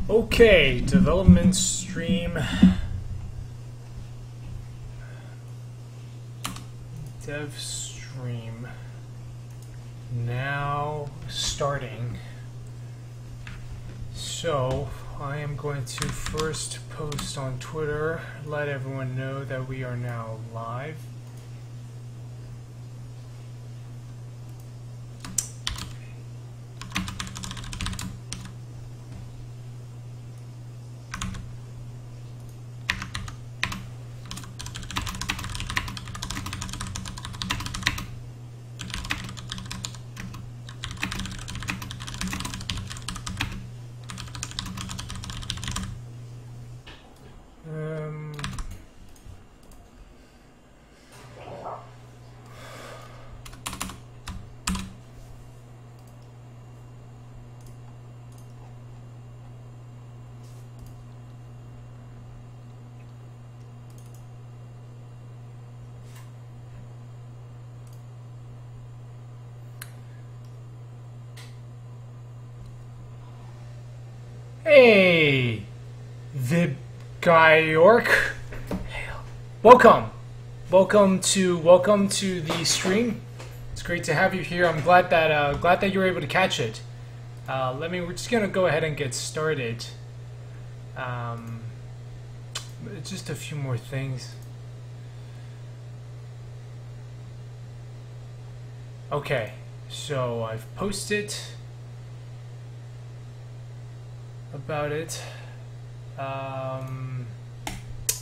Okay, development stream. Dev stream. Now starting. So, I am going to first post on Twitter, let everyone know that we are now live. Hey, Vib Guy York. Welcome to the stream. It's great to have you here. I'm glad that you were able to catch it. We're just gonna go ahead and get started. Just a few more things. Okay, so I've posted about it.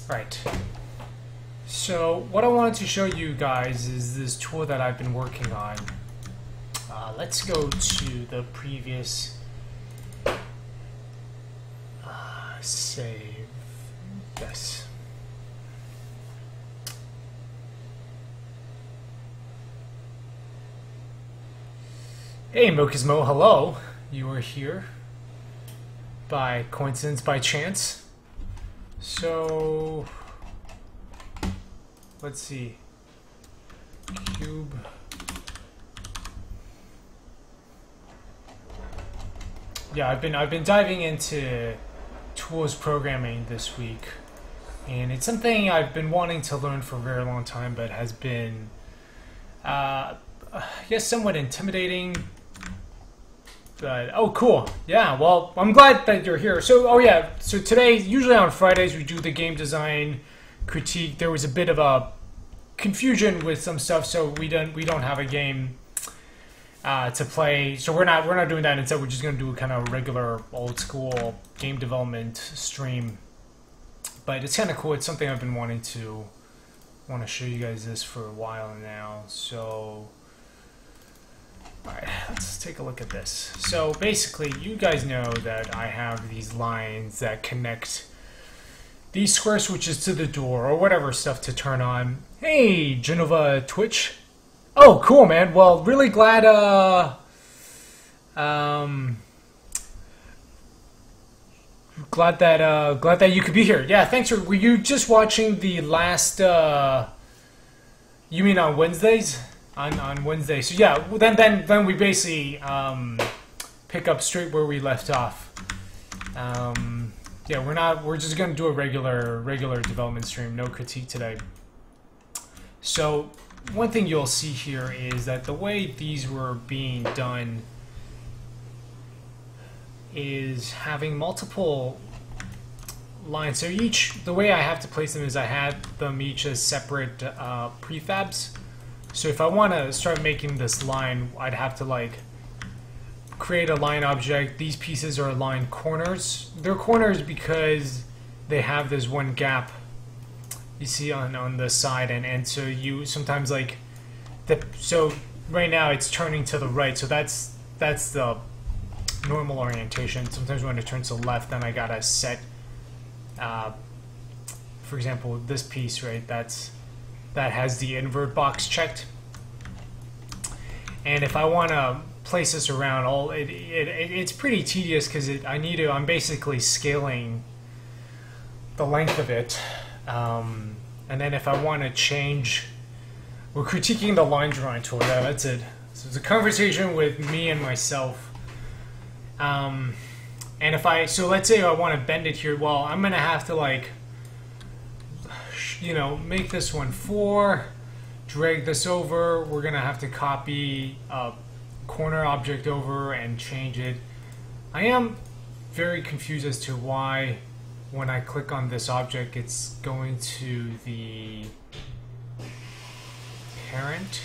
Right. So what I wanted to show you guys is this tool that I've been working on. Let's go to the previous save. Yes. Hey, Mokismo, hello. You are here. By coincidence, by chance. So let's see. Cube. Yeah, I've been diving into tools programming this week, and it's something I've been wanting to learn for a very long time, but has been, I guess, somewhat intimidating. But, oh, cool. Yeah, well, I'm glad that you're here. So, oh yeah, so today, usually on Fridays, we do the game design critique. There was a bit of a confusion with some stuff, so we don't have a game to play. So we're not doing that. Instead, we're just going to do a kind of regular, old school game development stream. But it's kind of cool. It's something I've been wanting to show you guys this for a while now. So, alright, let's take a look at this. So basically, you guys know that I have these lines that connect these square switches to the door, or whatever stuff to turn on. Hey, Genova Twitch. Oh, cool, man. Well, really glad, glad that you could be here. Yeah, thanks for, were you just watching the last, you mean on Wednesdays? On Wednesday, so yeah. Then we basically pick up straight where we left off. Yeah, we're just gonna do a regular development stream. No critique today. So one thing you'll see here is that the way these were being done is having multiple lines. So the way I have to place them is I had them each as separate prefabs. So if I want to start making this line, I'd have to like create a line object. These pieces are line corners. They're corners because they have this one gap you see on the side, and so you sometimes like so right now it's turning to the right, so that's the normal orientation. Sometimes when it turns to the left, then I gotta set for example this piece, right, that has the invert box checked. And if I want to place this around, it's pretty tedious because I'm basically scaling the length of it. And then if I want to change, we're critiquing the line drawing tool. Yeah, that's it. So it's a conversation with me and myself. And if so let's say I want to bend it here. Well, I'm gonna have to like, make this one 4, drag this over. We're gonna have to copy a corner object over and change it. I am very confused as to why when I click on this object it's going to the parent.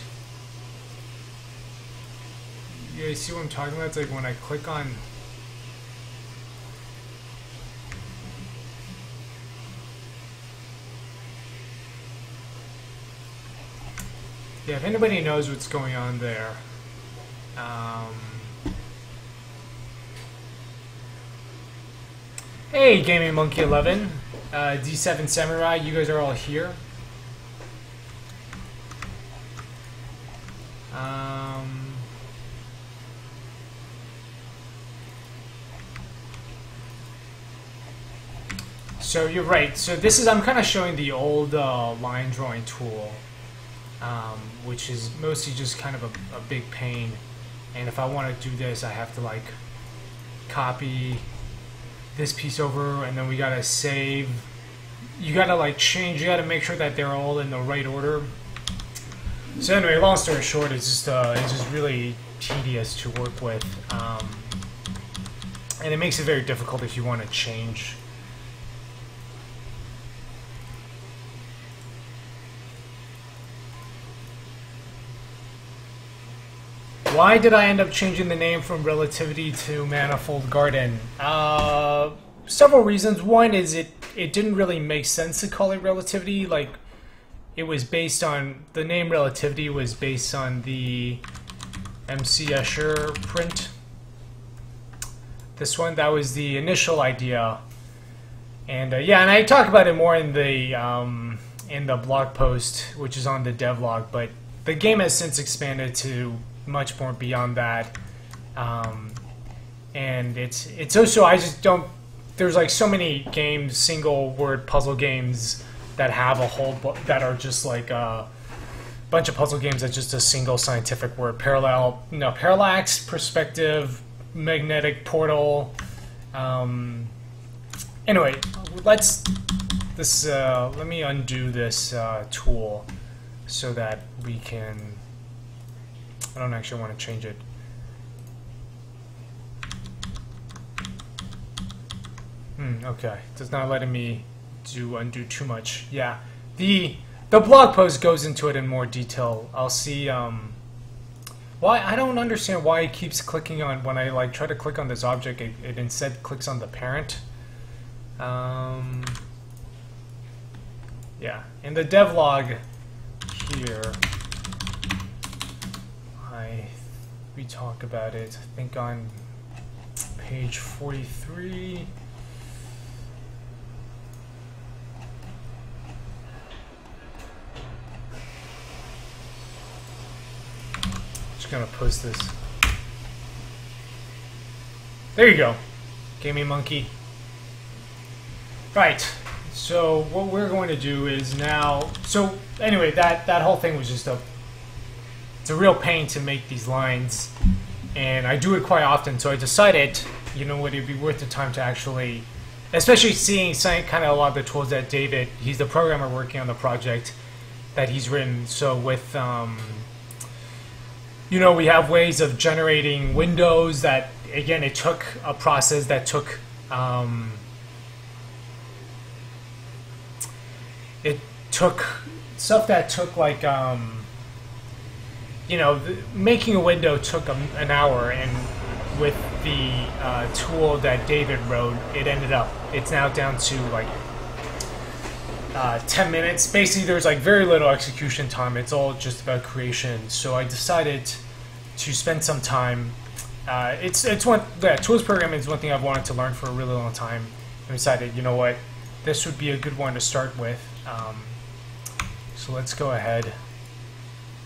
You guys see what I'm talking about? It's like when I click on... Yeah, if anybody knows what's going on there. Hey, Gaming Monkey 11, D7 Samurai, you guys are all here. So you're right. So this is, I'm kind of showing the old line drawing tool, which is mostly just kind of a big pain. And if I want to do this, I have to like copy this piece over, and then we gotta save. You gotta like change. You gotta make sure that they're all in the right order. So anyway, long story short, it's just really tedious to work with, and it makes it very difficult if you want to change. Why did I end up changing the name from Relativity to Manifold Garden? Several reasons. One is it didn't really make sense to call it Relativity. Like, it was based on, the name Relativity was based on the MC Escher print. This one, that was the initial idea. And yeah, and I talk about it more in the blog post, which is on the devlog, but the game has since expanded to much more beyond that, and it's also, I just don't, there's like so many games, single word puzzle games that have a whole that are just like a bunch of puzzle games that's just a single scientific word. Parallax, perspective, magnetic portal. Anyway, let me undo this tool so that we can. I don't actually want to change it. Okay, it's not letting me undo too much. Yeah, the blog post goes into it in more detail. I'll see. Why, I don't understand why it keeps clicking on, when I like try to click on this object, it instead clicks on the parent. Yeah, in the devlog here. We talk about it, I think, on page 43. Just gonna post this. There you go, Gaming Monkey. Right. So what we're going to do is now. So anyway, that whole thing was just it's a real pain to make these lines, and I do it quite often, so I decided, you know what, it'd be worth the time to actually, especially seeing kind of a lot of the tools that David, he's the programmer working on the project that he's written. So with, we have ways of generating windows that, again, it took a process that took, it took stuff that took like, making a window took an hour, and with the tool that David wrote, it's now down to like 10 minutes. Basically, there's like very little execution time. It's all just about creation. So I decided to spend some time. Tools programming is one thing I've wanted to learn for a really long time. I decided, you know what, this would be a good one to start with. So let's go ahead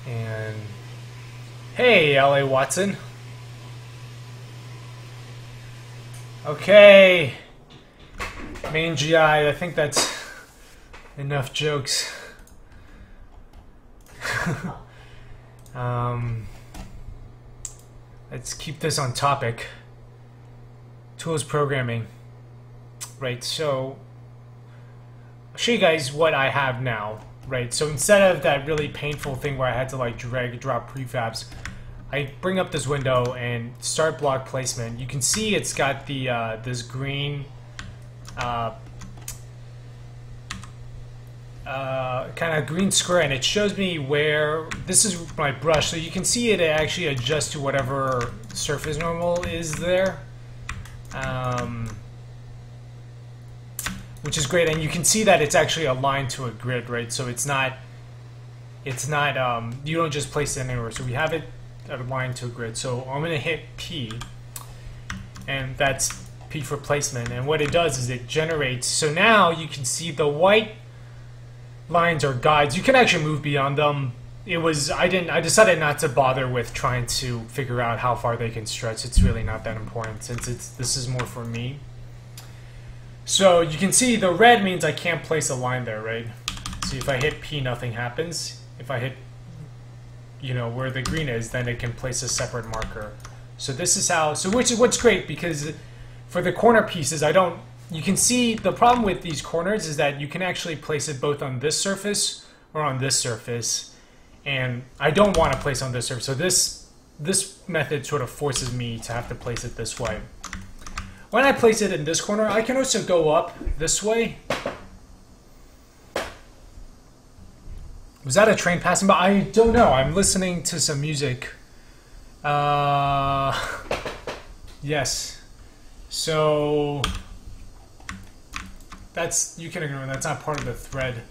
and. Hey, L.A. Watson. Okay. Main GI, I think that's enough jokes. Let's keep this on topic. tools programming. Right, so I'll show you guys what I have now. Right, so instead of that really painful thing where I had to like drag and drop prefabs, I bring up this window and start block placement. You can see it's got the this green kind of green square, and it shows me where this is my brush, so you can see it actually adjusts to whatever surface normal is there, which is great. And you can see that it's actually aligned to a grid, right? So it's not you don't just place it anywhere. So we have it aligned to a grid. So I'm going to hit P, and that's P for placement. And what it does is it generates, so now you can see the white lines are guides. You can actually move beyond them. I decided not to bother with trying to figure out how far they can stretch. It's really not that important, since this is more for me. So you can see the red means I can't place a line there, right? So if I hit P, nothing happens. If I hit, where the green is, then it can place a separate marker. So this is how, what's great, because for the corner pieces, you can see the problem with these corners is that you can actually place it both on this surface or on this surface, and I don't want to place on this surface. So this method sort of forces me to have to place it this way. When I place it in this corner, I can also go up this way. Was that a train passing by? I don't know. I'm listening to some music. Yes. So you can ignore, that's not part of the thread.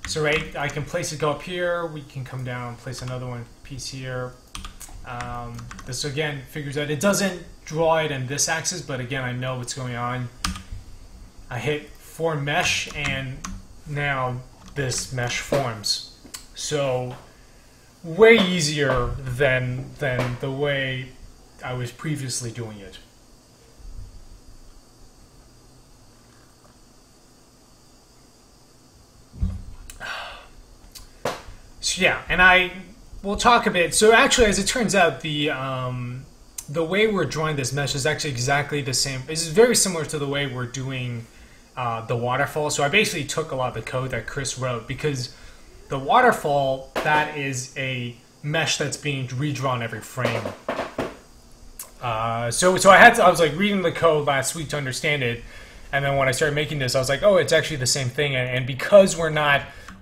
So right, I can place it, go up here, we can come down, place another one piece here. This again figures out, it doesn't draw it in this axis, but again, I know what's going on. I hit form mesh, and now this mesh forms. So way easier than the way I was previously doing it. So yeah, and we'll talk a bit. So actually, as it turns out, the way we're drawing this mesh is actually exactly the same. It's very similar to the way we're doing the waterfall. So I basically took a lot of the code that Chris wrote, because the waterfall, that is a mesh that's being redrawn every frame. So I was like reading the code last week to understand it, and then when I started making this, I was like, oh, it's actually the same thing. And because we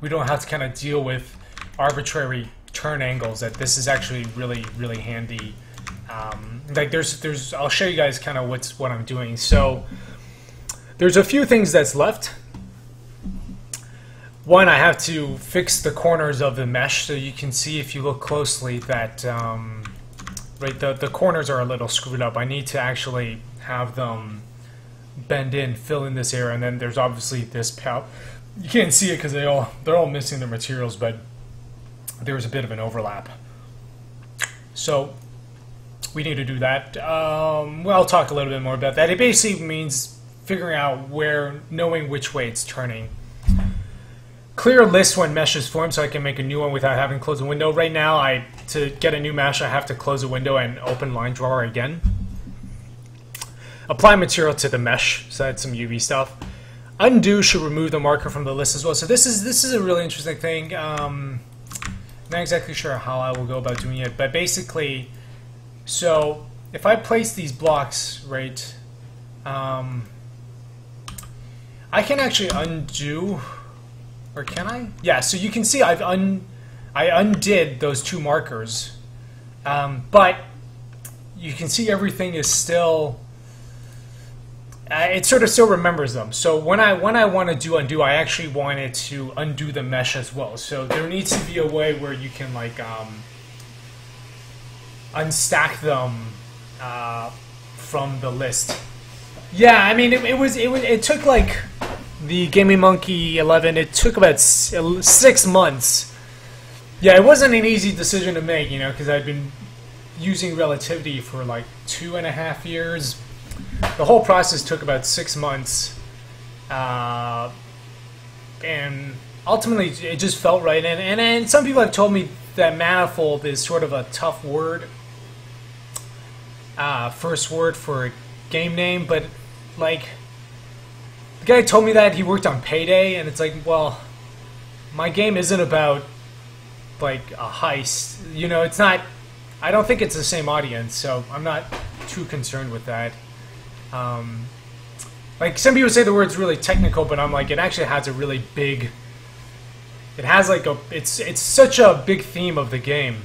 don't have to kind of deal with arbitrary turn angles, that this is actually really, really handy. Like I'll show you guys kind of what I'm doing. So there's a few things that's left. One, I have to fix the corners of the mesh, so you can see if you look closely that right, the corners are a little screwed up. I need to actually have them bend in, fill in this area, and then there's obviously this pout. You can't see it because they're all missing their materials, but there's a bit of an overlap. So we need to do that. Well, I'll talk a little bit more about that. It basically means figuring out knowing which way it's turning. Clear list when mesh is formed, so I can make a new one without having to close a window. Right now, to get a new mesh, I have to close a window and open line drawer again. Apply material to the mesh, so that's some UV stuff. Undo should remove the marker from the list as well. So this is a really interesting thing. Not exactly sure how I will go about doing it, but basically, so if I place these blocks, right, I can actually undo. Or can I? Yeah, so you can see I undid those two markers, but you can see everything is still, it sort of still remembers them. So when I want to do undo, I actually wanted to undo the mesh as well. So there needs to be a way where you can like unstack them from the list. Yeah, I mean it took like the Gaming Monkey 11, it took about 6 months. Yeah, it wasn't an easy decision to make, because I'd been using relativity for like 2.5 years. The whole process took about 6 months, and ultimately it just felt right. And some people have told me that manifold is sort of a tough word, first word for game name, but like the guy told me that he worked on Payday, and it's like, well, my game isn't about like a heist. You know, it's not. I don't think it's the same audience, so I'm not too concerned with that. Like some people say the word's really technical, but I'm like, it actually has a really big. It has like a. It's such a big theme of the game.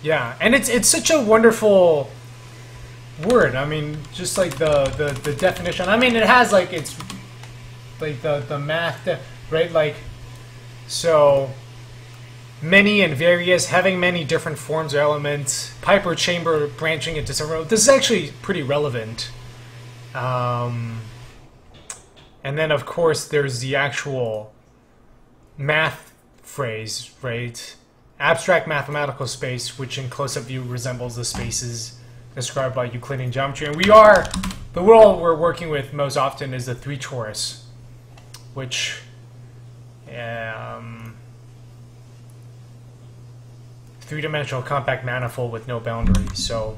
Yeah, and it's such a wonderful word. I mean, just like the definition. I mean, it has like it's like the math, right? Like so many and various, having many different forms or elements. Pipe or chamber branching into several. This is actually pretty relevant. And then of course there's the actual math phrase, right? Abstract mathematical space, which in close-up view resembles the spaces described by Euclidean geometry. And the world we're working with most often is the 3 torus, which three-dimensional compact manifold with no boundaries. So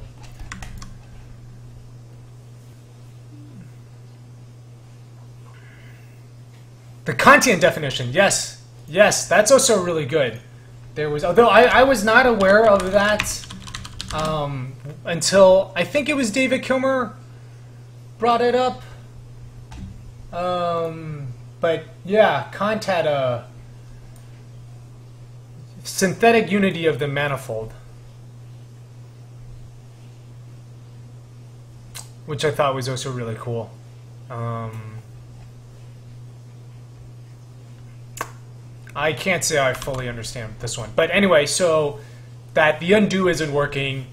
the Kantian definition, yes, that's also really good. There was, although I was not aware of that until I think it was David Kilmer brought it up. But yeah, Kant had a synthetic unity of the manifold, which I thought was also really cool. I can't say I fully understand this one. But anyway, so that the undo isn't working.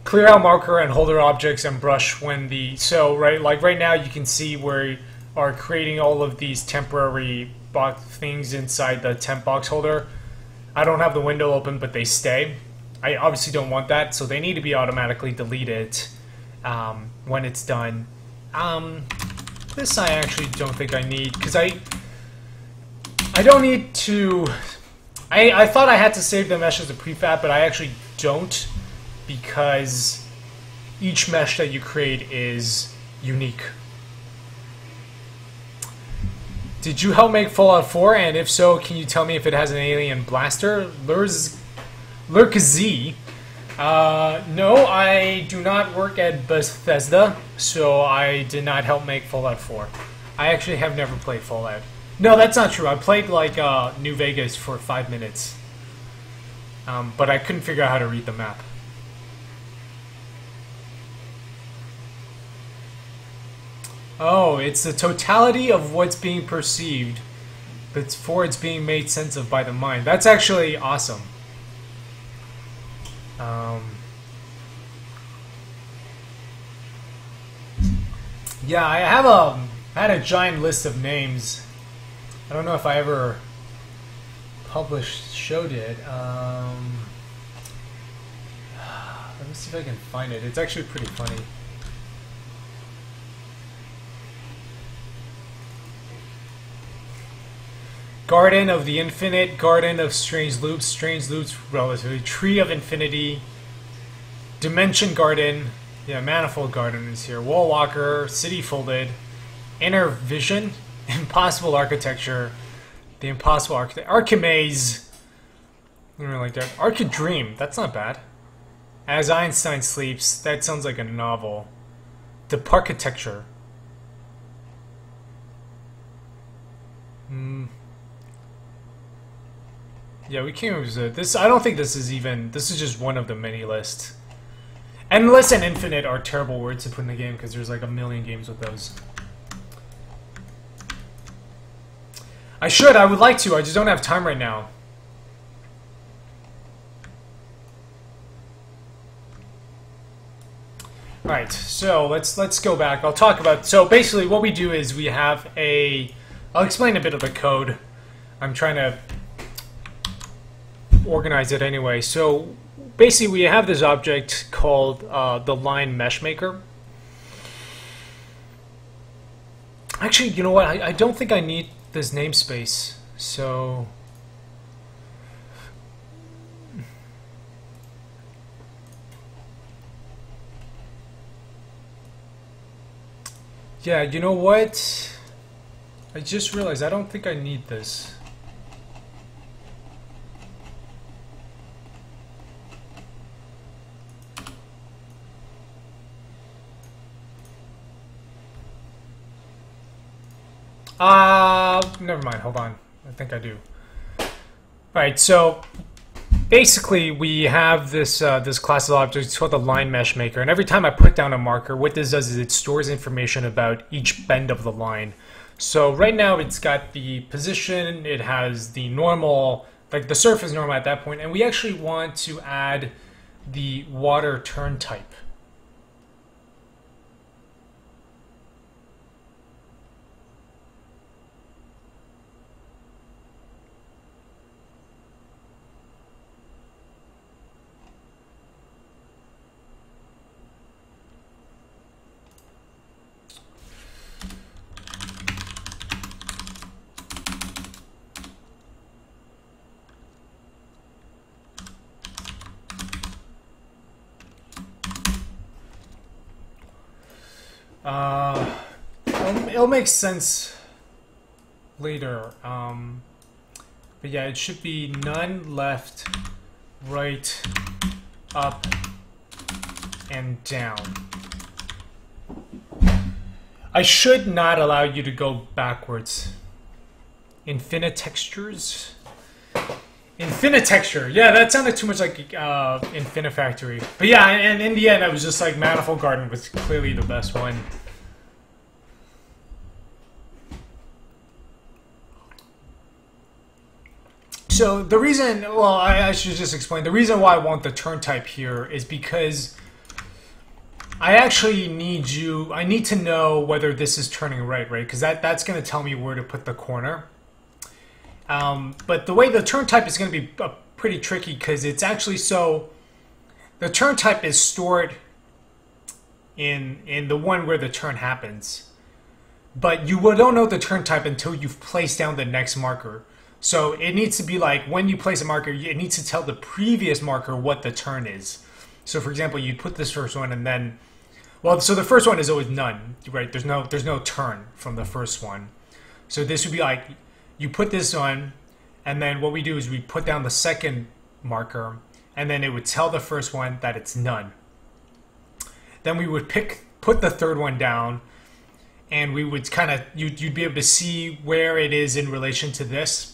Clear out marker and holder objects and brush when the... So, right, like right now you can see where you are creating all of these temporary box things inside the temp box holder. I don't have the window open, but they stay. I obviously don't want that, so they need to be automatically deleted when it's done. This I actually don't think I need, because I don't need to... I thought I had to save the mesh as a prefab, but I actually don't, because each mesh that you create is unique. Did you help make Fallout 4? And if so, can you tell me if it has an alien blaster? Lurkz. No, I do not work at Bethesda, so I did not help make Fallout 4. I actually have never played Fallout. No, that's not true. I played like New Vegas for 5 minutes, but I couldn't figure out how to read the map. Oh, it's the totality of what's being perceived before it's being made sense of by the mind. That's actually awesome. Yeah, I had a giant list of names. I don't know if I ever showed it. Let me see if I can find it. It's actually pretty funny. Garden of the Infinite, Garden of Strange Loops relatively, Tree of Infinity, Dimension Garden, yeah, Manifold Garden is here, Wall Walker, City Folded, Inner Vision, Impossible Architecture, The Impossible Architect, Archimaze, I don't really like that, Archidream, that's not bad, As Einstein Sleeps, that sounds like a novel, Deparchitecture, yeah, we can't use it. This, I don't think this is even... This is just one of the many lists. Endless and infinite are terrible words to put in the game because there's like a million games with those. I would like to. I just don't have time right now. Alright, so let's go back. I'll talk about... So basically what we do is we have a... I'll explain a bit of the code. I'm trying to organize it anyway. So basically we have this object called the line mesh maker. Actually, you know what? I don't think I need this namespace. So Yeah, you know what? I just realized I don't think I need this. Never mind, hold on. I think I do. Alright, so basically we have this this class of objects. It's called the line mesh maker, and every time I put down a marker, what this does is it stores information about each bend of the line. So right now it's got the position, it has the normal, like the surface normal at that point, and we actually want to add the water turn type. It'll make sense later. But yeah, it should be none, left, right, up, and down. I should not allow you to go backwards. Infinitextures? Infinitexture. Yeah, that sounded too much like Infinifactory. But yeah, and in the end, I was just like, Manifold Garden was clearly the best one. So the reason, well, I should just explain. The reason why I want the turn type here is because I actually need I need to know whether this is turning right? Because that's going to tell me where to put the corner. But the way the turn type is going to be pretty tricky because it's actually the turn type is stored in the one where the turn happens. But you don't know the turn type until you've placed down the next marker. So it needs to be like when you place a marker, it needs to tell the previous marker what the turn is. So for example, you put this first one and then, well, so the first one is always none, right? There's no turn from the first one. So this would be like, you put this on, and then what we do is we put down the second marker, and then it would tell the first one that it's none. Then we would put the third one down, and we would kind of, you'd be able to see where it is in relation to this.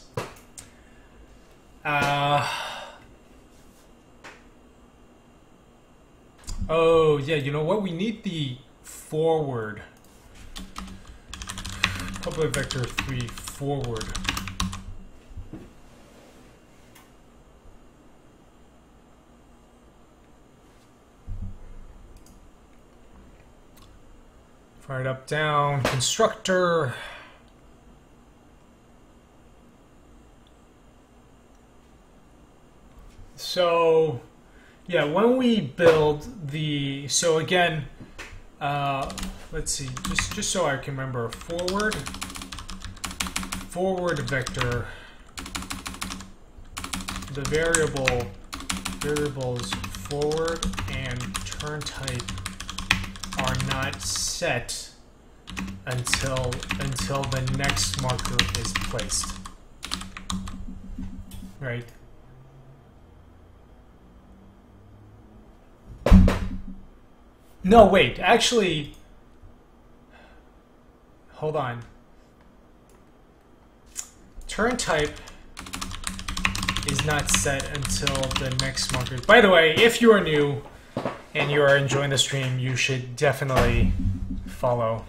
Oh, yeah, you know what? We need the forward. Public vector 3 forward. Fire it up, down, constructor. So, yeah, when we build the, so again, let's see, just so I can remember, forward vector, the variables forward and turn type are not set until the next marker is placed, right? No, wait, actually, hold on. Turn type is not set until the next marker. By the way, if you are new and you are enjoying the stream, you should definitely follow.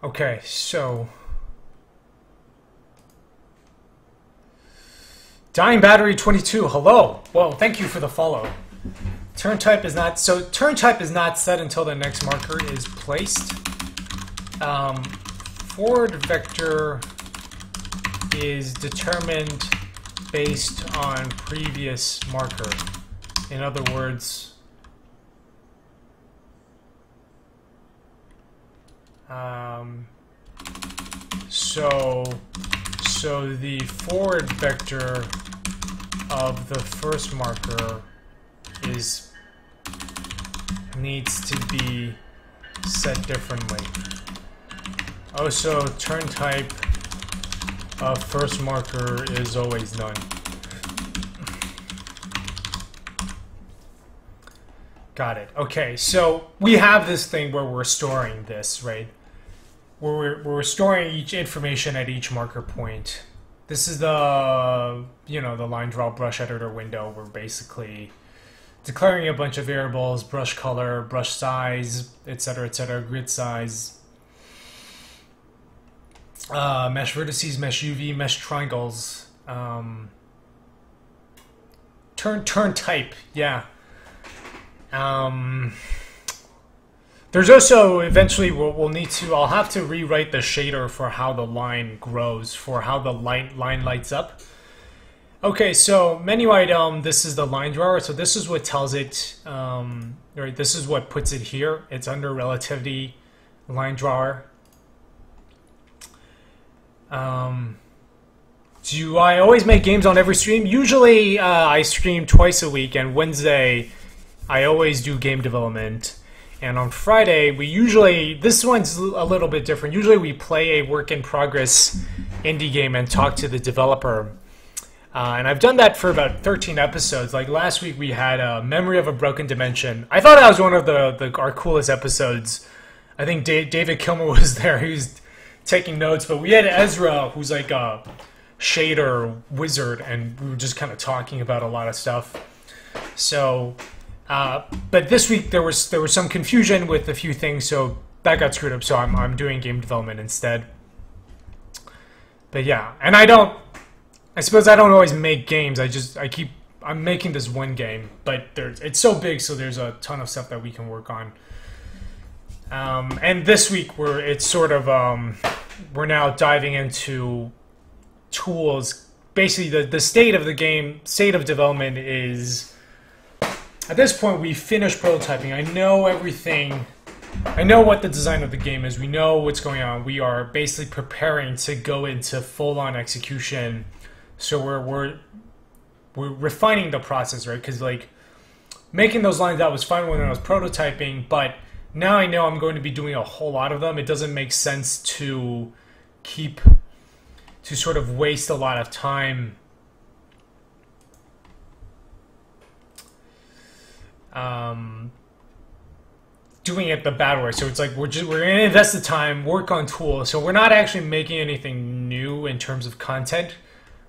Okay, so Dying Battery 22, hello. Well, thank you for the follow. Turn type is not, so turn type is not set until the next marker is placed. Forward vector is determined based on previous marker. In other words, so the forward vector of the first marker needs to be set differently. Also, turn type of first marker is always none. Got it. Okay, so we have this thing where we're storing this, right? Where we're storing each information at each marker point. This is the, the line draw brush editor window. We're basically declaring a bunch of variables: brush color, brush size, etc., grid size, mesh vertices, mesh UV, mesh triangles, turn type, yeah. There's also, eventually we'll need to, I'll have to rewrite the shader for how the line grows, for how the line lights up. Okay, so menu item, this is the line drawer, so this is what tells it, right, this is what puts it here. It's under relativity line drawer. Do I always make games on every stream? Usually I stream twice a week, and Wednesday I always do game development. And on Friday, we usually, this one's a little bit different. Usually we play a work-in-progress indie game and talk to the developer. And I've done that for about 13 episodes. Like last week we had Memory of a Broken Dimension. I thought that was one of our coolest episodes. I think David Kilmer was there. He was taking notes. But we had Ezra, who's like a shader wizard, and we were just kind of talking about a lot of stuff. So... but this week there was some confusion with a few things, so that got screwed up. So I'm doing game development instead. But yeah, and I suppose I don't always make games. I'm making this one game, but it's so big, so there's a ton of stuff that we can work on. And this week we're now diving into tools. Basically, the state of the game, state of development is. At this point, we finished prototyping. I know everything. I know what the design of the game is. We know what's going on. We are basically preparing to go into full-on execution. So we're refining the process, right? Because like making those lines, that was fine when I was prototyping, but now I know I'm going to be doing a whole lot of them. It doesn't make sense to sort of waste a lot of time. Doing it the bad way. So it's like we're gonna invest the time, work on tools. So we're not actually making anything new in terms of content.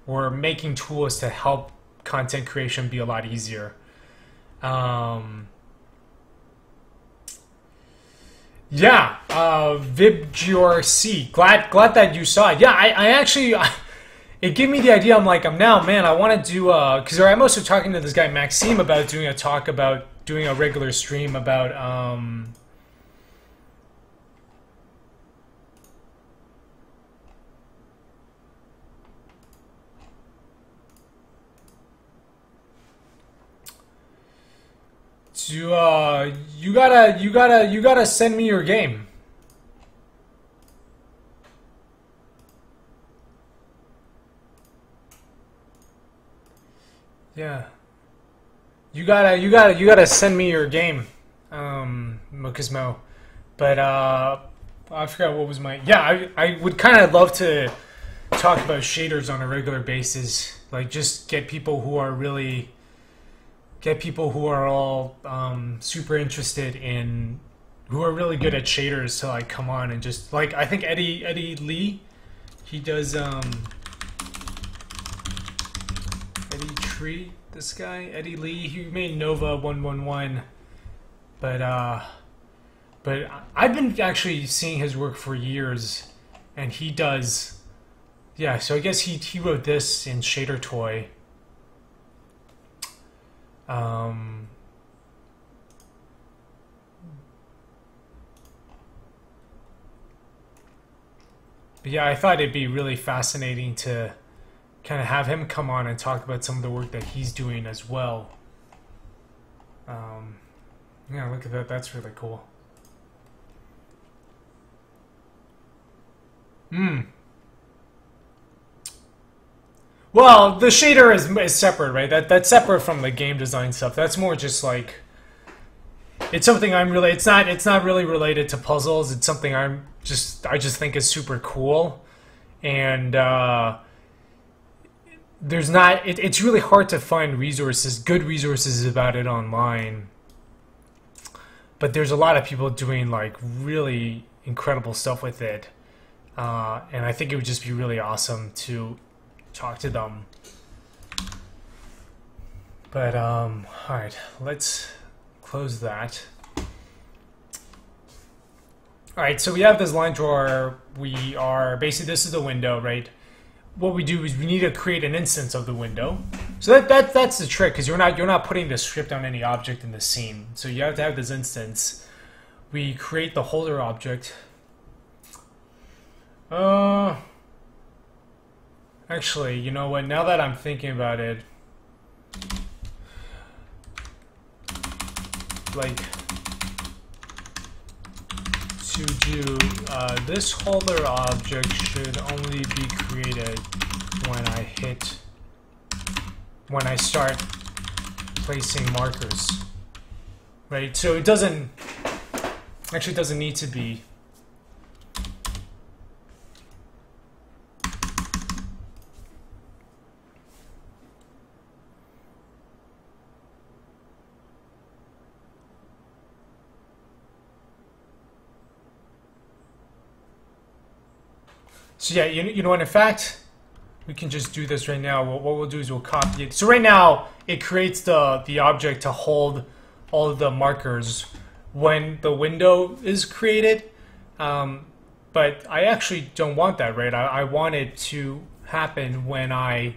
We're making tools to help content creation be a lot easier. Yeah, VibGRC. Glad that you saw it. Yeah, I actually. It gave me the idea. I'm man, I want to do because I'm also talking to this guy Maxime about doing a talk about doing a regular stream about you gotta send me your game. Yeah. You gotta send me your game, Mokismo. But I forgot what was my. Yeah, I would kind of love to talk about shaders on a regular basis. Like, just get people who are all super interested in, who are really good at shaders to like come on and just like, I think Eddie Lee, he does this guy, Eddie Lee, he made Nova 111, but I've been actually seeing his work for years, and he does, yeah, so I guess he wrote this in Shader Toy. But yeah, I thought it'd be really fascinating to kind of have him come on and talk about some of the work that he's doing as well. Yeah, look at that. That's really cool. Well, the shader is separate, right? That's separate from the game design stuff. That's more just like it's something I'm really. It's not really related to puzzles. It's something I just think is super cool, and there's not. It's really hard to find good resources about it online. But there's a lot of people doing like really incredible stuff with it, and I think it would just be really awesome to talk to them. But all right, let's close that. All right, so we have this line drawer. We are basically, this is the window, right? What we do is we need to create an instance of the window. So that's the trick, because you're not putting the script on any object in the scene. So you have to have this instance. We create the holder object. Actually, you know what? Now that I'm thinking about it, like to do this holder object should only be created when I start placing markers, right? So it doesn't need to be. So yeah, you know what, in fact, we can just do this right now. What we'll do is we'll copy it. So right now, it creates the object to hold all of the markers when the window is created. But I actually don't want that, right? I want it to happen when I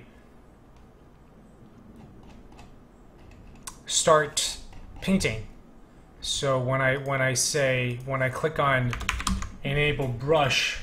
start painting. So when I click on enable brush,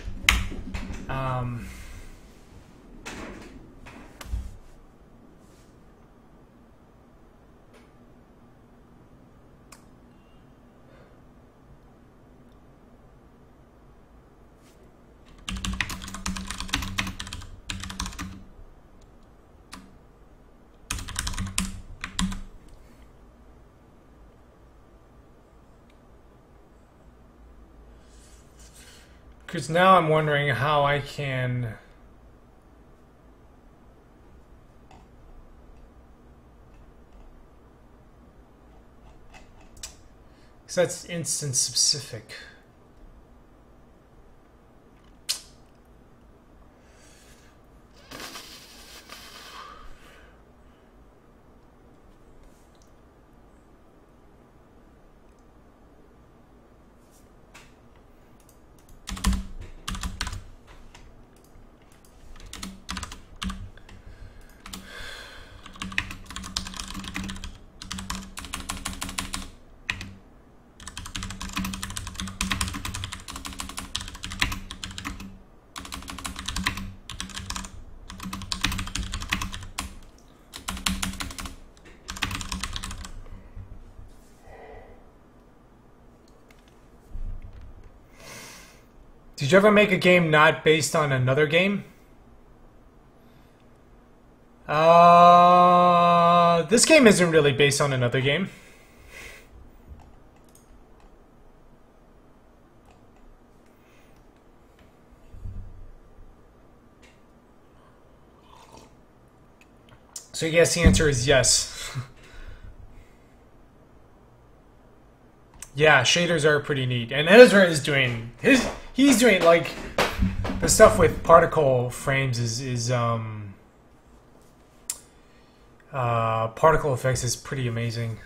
because now I'm wondering how I can. Because that's instance specific. Did you ever make a game not based on another game? This game isn't really based on another game. So I guess the answer is yes. Yeah, shaders are pretty neat. And Ezra is doing he's doing like the stuff with particle frames is particle effects is pretty amazing.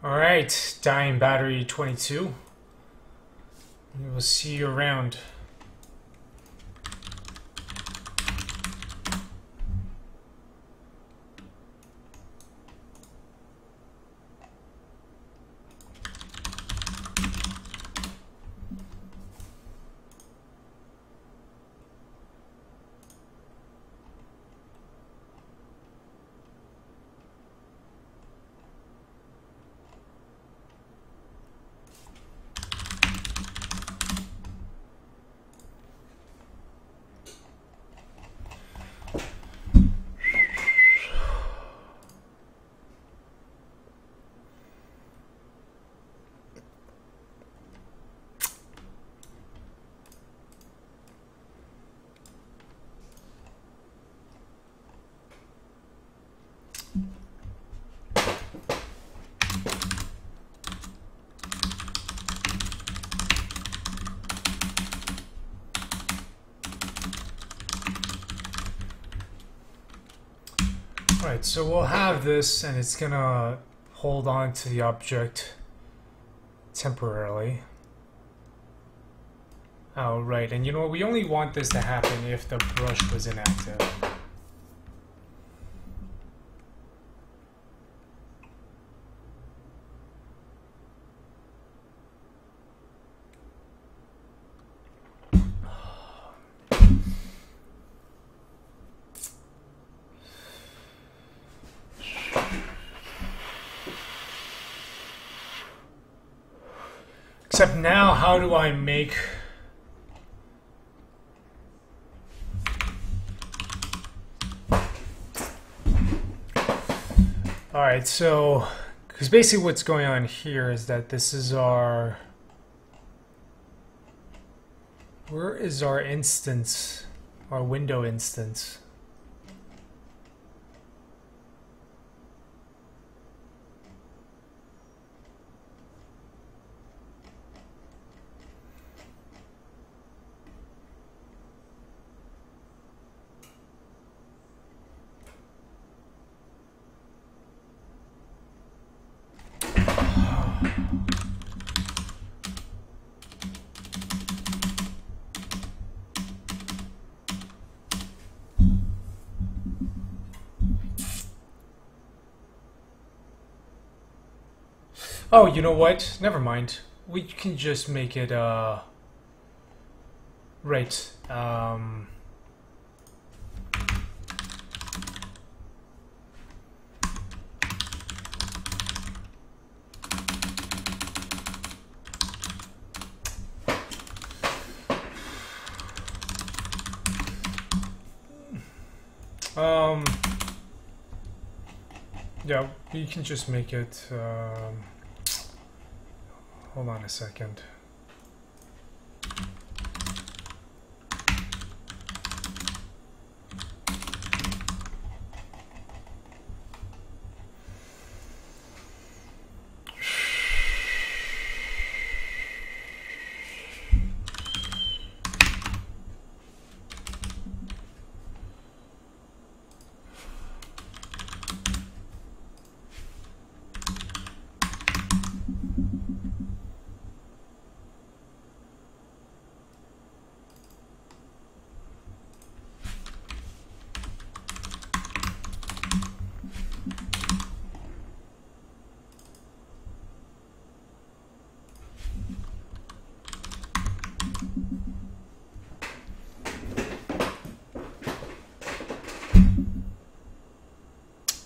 Alright, dying battery 22. We will see you around. Alright, so we'll have this and it's gonna hold on to the object temporarily. Oh, right, and you know what, we only want this to happen if the brush was inactive. Except now, how do I make... Alright, so... Because basically what's going on here is that this is our... Where is our instance? Our window instance? Oh, you know what? Never mind. We can just make it, right. Yeah, we can just make it, hold on a second.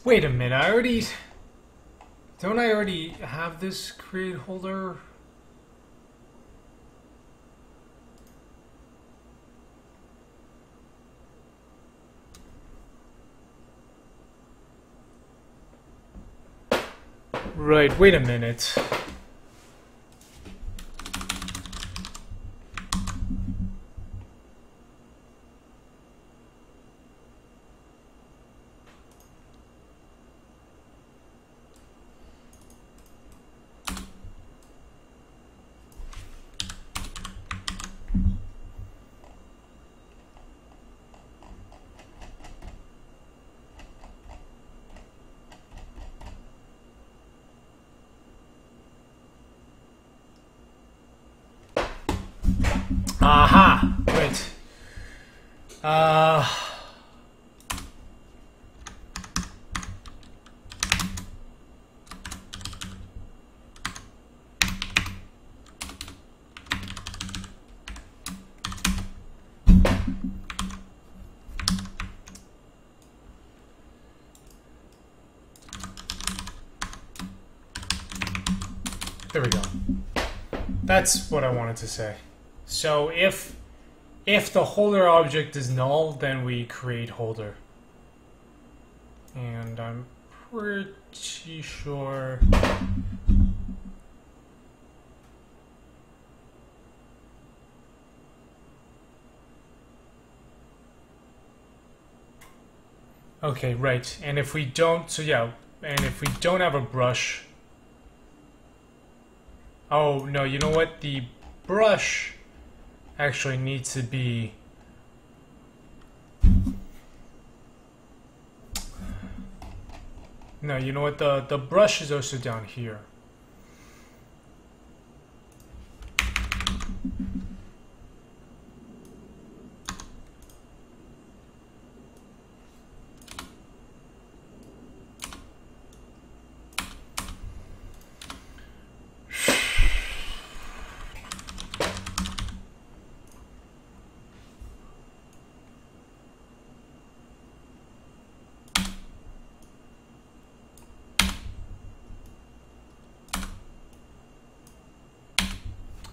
Wait a minute, don't I already have this create holder? Right, wait a minute. Wait. There we go. That's what I wanted to say. So if the holder object is null, then we create holder. And I'm pretty sure... Okay, right. And if we don't, so yeah, and if we don't have a brush... Oh, no, you know what? The brush actually needs to be... No, you know what? The brush is also down here.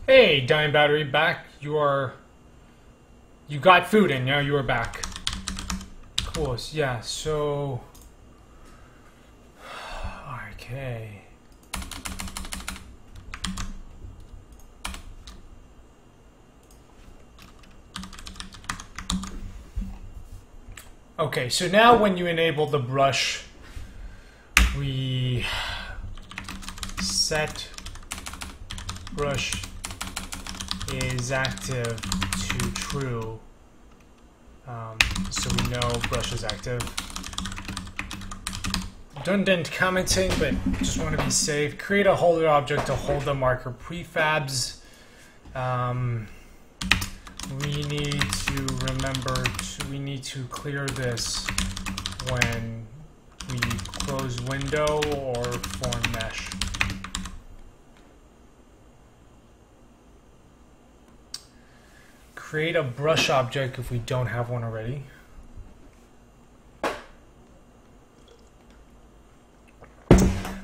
Hey, Dying Battery, back. You got food and now you are back. Cool, yeah, so... Okay. Okay, so now when you enable the brush, we set brush is active to true, so we know brush is active. Redundant commenting, but just want to be safe. Create a holder object to hold the marker prefabs. We need to remember we need to clear this when we close window or form mesh. Create a brush object if we don't have one already.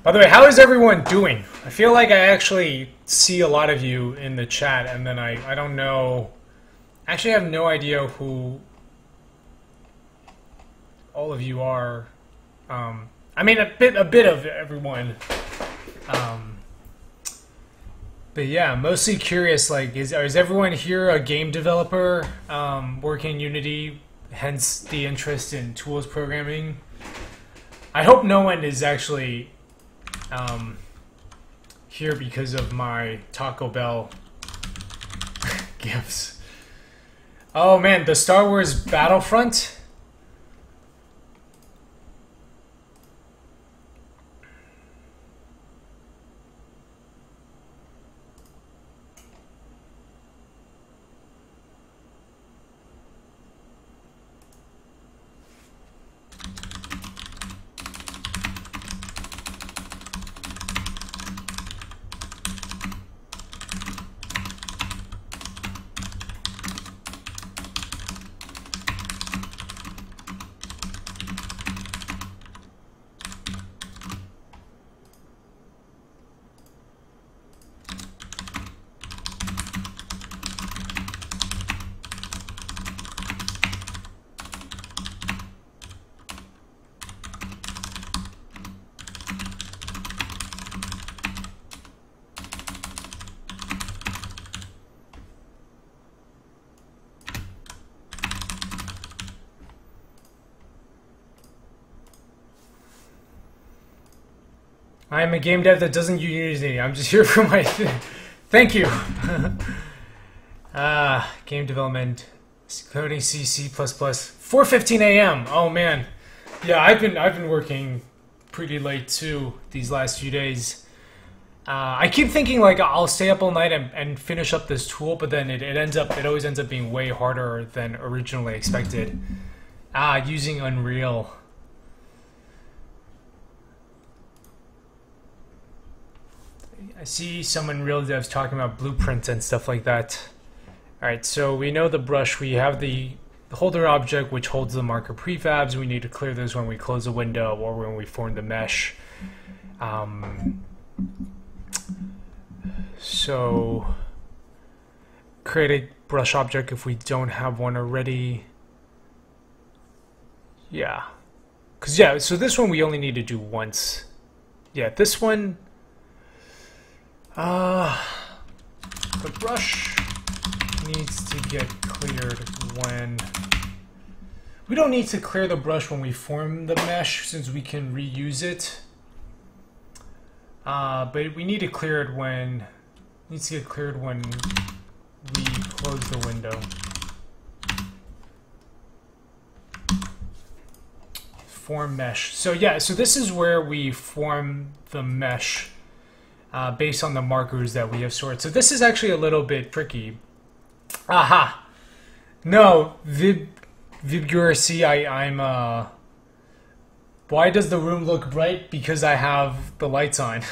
By the way, how is everyone doing? I feel like I actually see a lot of you in the chat, and then I don't know. Actually, I have no idea who all of you are. I mean, a bit of everyone. But yeah, mostly curious, like, is everyone here a game developer working in Unity, hence the interest in tools programming? I hope no one is actually here because of my Taco Bell gifts. Oh man, the Star Wars Battlefront? I'm a game dev that doesn't use Unity. I'm just here for my... Thank you. Game development, coding C, C++. 4:15 a.m. Oh man, yeah. I've been working pretty late too these last few days. I keep thinking like I'll stay up all night and finish up this tool, but then it always ends up being way harder than originally expected. Using Unreal. I see some Unreal devs talking about blueprints and stuff like that. Alright, so we know the brush. We have the holder object which holds the marker prefabs. We need to clear those when we close a window or when we form the mesh. So create a brush object if we don't have one already. Yeah. So this one we only need to do once. Yeah, this one, the brush needs to get cleared when... We don't need to clear the brush when we form the mesh since we can reuse it. But we need to clear it when... needs to get cleared when we close the window. Form mesh. So yeah, so this is where we form the mesh based on the markers that we have stored. So this is actually a little bit tricky. Aha! No, Vibgura, see, I'm why does the room look bright? Because I have the lights on.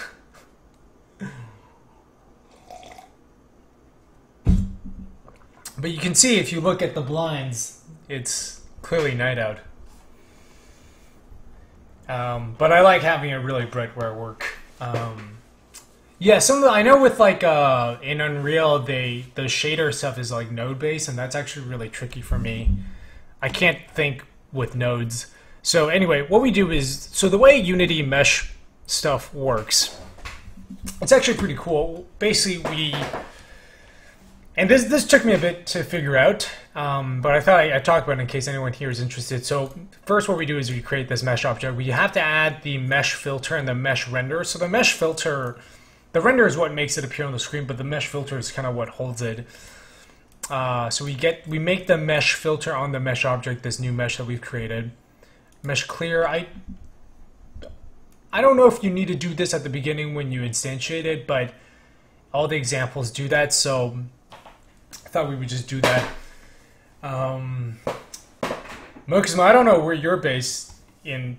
But you can see if you look at the blinds, it's clearly night out. But I like having it really bright where I work. Yeah, I know with like in Unreal, the shader stuff is like node based, and that's actually really tricky for me. I can't think with nodes. So anyway, what we do is, so the way Unity mesh stuff works, it's actually pretty cool. Basically, and this took me a bit to figure out, but I thought I'd talk about it in case anyone here is interested. So first what we do is we create this mesh object. We have to add the mesh filter and the mesh render. So the mesh filter, the render is what makes it appear on the screen, but the mesh filter is kind of what holds it. So we make the mesh filter on the mesh object, this new mesh that we've created. Mesh clear, I don't know if you need to do this at the beginning when you instantiate it, but all the examples do that, so I thought we would just do that. Mokizma, I don't know where you're based in.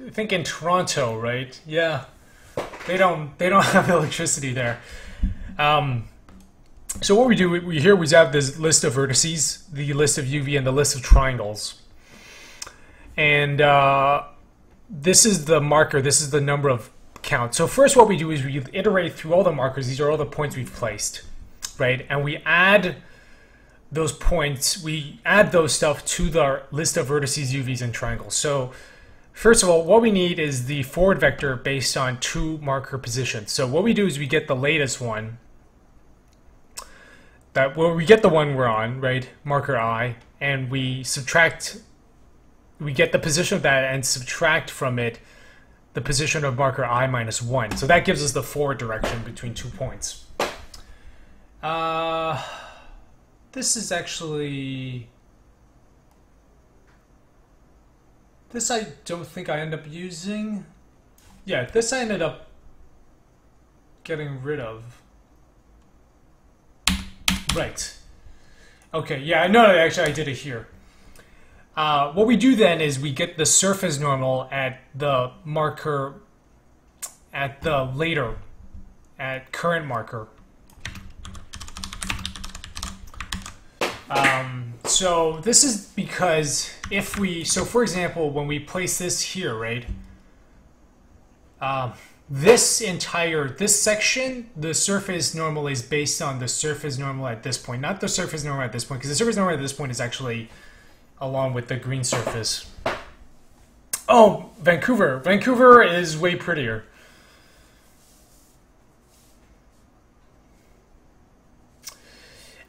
I think in Toronto, right? Yeah, they don't have electricity there. So what we do, we have this list of vertices, the list of UV, and the list of triangles. And this is the marker. This is the number of count. So first, what we do is we iterate through all the markers. These are all the points we've placed, right? And we add those points, we add those stuff to the list of vertices, UVs, and triangles. So first of all, what we need is the forward vector based on 2 marker positions. So what we do is we get the latest one, we get the one we're on, right, marker I, and we get the position of that and subtract from it the position of marker I minus 1. So that gives us the forward direction between 2 points. This is actually... This I don't think I end up using. Yeah, this I ended up getting rid of. Right. Okay, yeah, no, actually I did it here. What we do then is we get the surface normal at the marker, at current marker. So this is because so for example, when we place this here, right, this section, the surface normal is based on the surface normal at this point, not the surface normal at this point, because the surface normal at this point is actually along with the green surface. Oh, Vancouver. Vancouver is way prettier.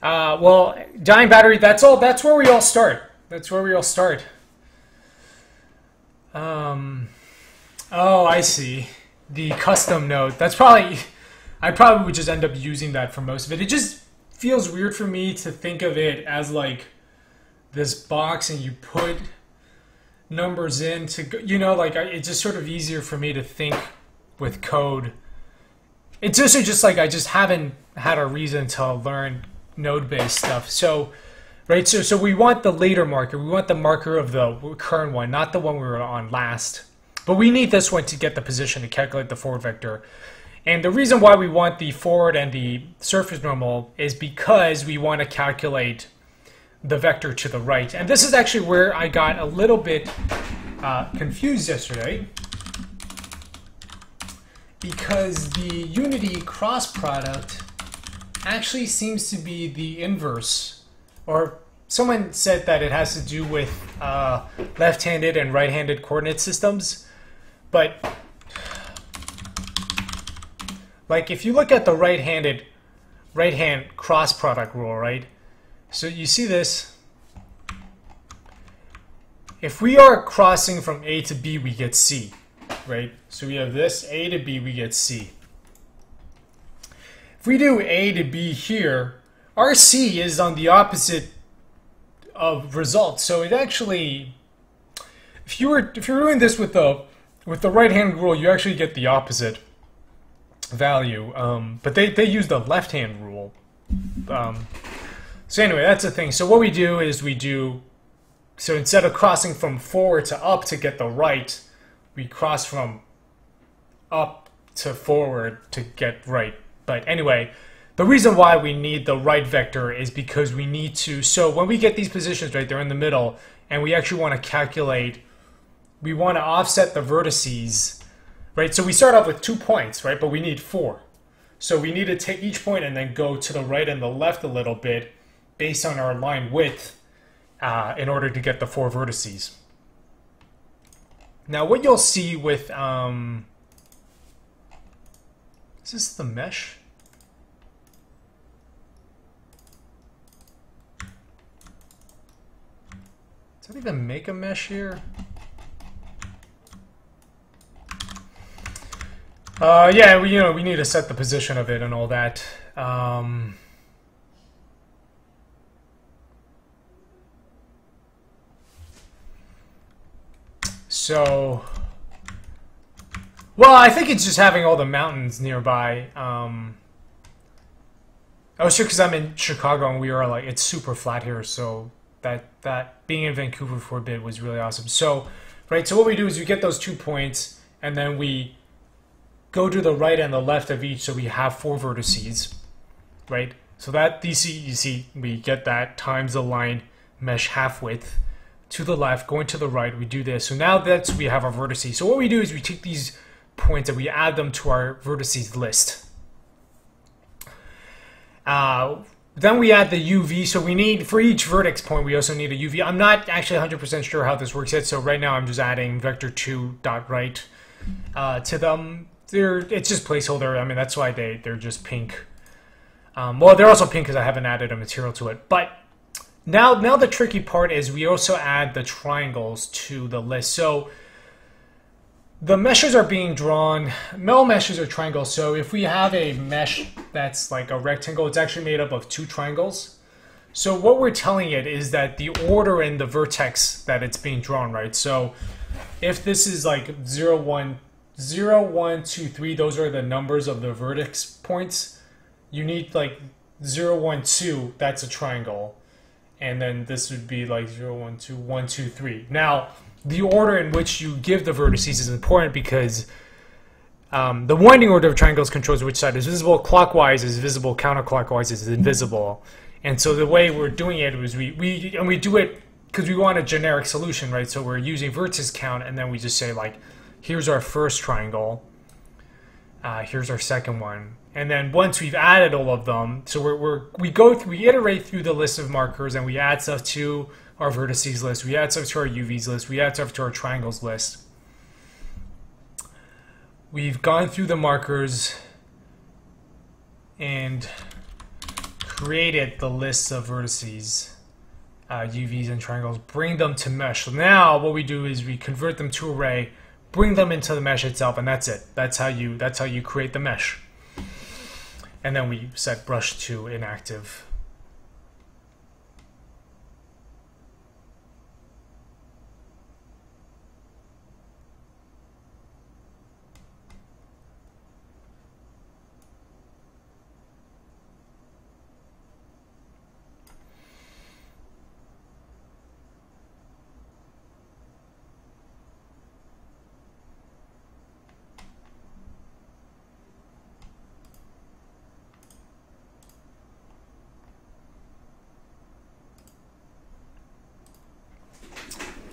Well, dying battery, that's where we all start. That's where we all start. Oh, I see. The custom node. I probably would just end up using that for most of it. It just feels weird for me to think of it as like this box and you put numbers in to, like, it's just sort of easier for me to think with code it's also just like I just haven't had a reason to learn node-based stuff. So, right, so we want the later marker. We want the marker of the current one, not the one we were on last. But we need this one to get the position to calculate the forward vector. And the reason why we want the forward and the surface normal is because we want to calculate the vector to the right. And this is actually where I got a little bit confused yesterday, because the unity cross product actually seems to be the inverse, or someone said that it has to do with left-handed and right-handed coordinate systems. But like if you look at the right-hand cross product rule, right? So you see this. If we are crossing from A to B, we get C, right? So we have this, A to B, we get C. If we do A to B here, our C is on the opposite of result. So it actually, if you're doing this with the right-hand rule, you actually get the opposite value. But they use the left-hand rule. So anyway, that's the thing. So what we do is so instead of crossing from forward to up to get the right, we cross from up to forward to get right. But anyway, the reason why we need the right vector is because we need to, so when we get these positions, right, they're in the middle, and we actually want to calculate, we want to offset the vertices, right? So we start off with 2 points, right, but we need 4. So we need to take each point and then go to the right and the left a little bit based on our line width in order to get the 4 vertices. Now what you'll see with, is this the mesh? Does that even make a mesh here? Yeah, we need to set the position of it and all that. So, well, I think it's just having all the mountains nearby. Oh, sure, because I'm in Chicago and we are like, it's super flat here, so that being in Vancouver for a bit was really awesome. So, right, so what we do is we get those 2 points, and then we go to the right and the left of each, so we have 4 vertices, right? So that you see, we get that times the line mesh half width to the left, going to the right, we do this. So now we have our vertices. So what we do is we take these points and we add them to our vertices list. Then we add the UV. So we need, for each vertex point, we also need a UV. I'm not actually 100% sure how this works yet. So right now I'm just adding vector2.right to them. It's just placeholder. I mean, that's why they're just pink. Well, they're also pink because I haven't added a material to it. But now the tricky part is we also add the triangles to the list. So the meshes are being drawn. Metal meshes are triangles. So if we have a mesh that's like a rectangle, it's actually made up of 2 triangles. So what we're telling it is that the order in the vertex that it's being drawn, right? So if this is like 0, 1, 2, 3, those are the numbers of the vertex points. You need like 0, 1, 2, that's a triangle. And then this would be like 0, 1, 2, 1, 2, 3. Now, the order in which you give the vertices is important because the winding order of triangles controls which side is visible. Clockwise is visible, counterclockwise is invisible. And so the way we're doing it was we do it because we want a generic solution, right? So we're using vertex count, and then we just say like, here's our first triangle, here's our second one. And then once we've added all of them, so we iterate through the list of markers, and we add stuff to our vertices list, we add stuff to our UVs list, we add stuff to our triangles list. We've gone through the markers and created the lists of vertices, UVs and triangles, bring them to mesh. So now what we do is we convert them to array, bring them into the mesh itself, and that's it. That's how you create the mesh. And then we set brush to inactive.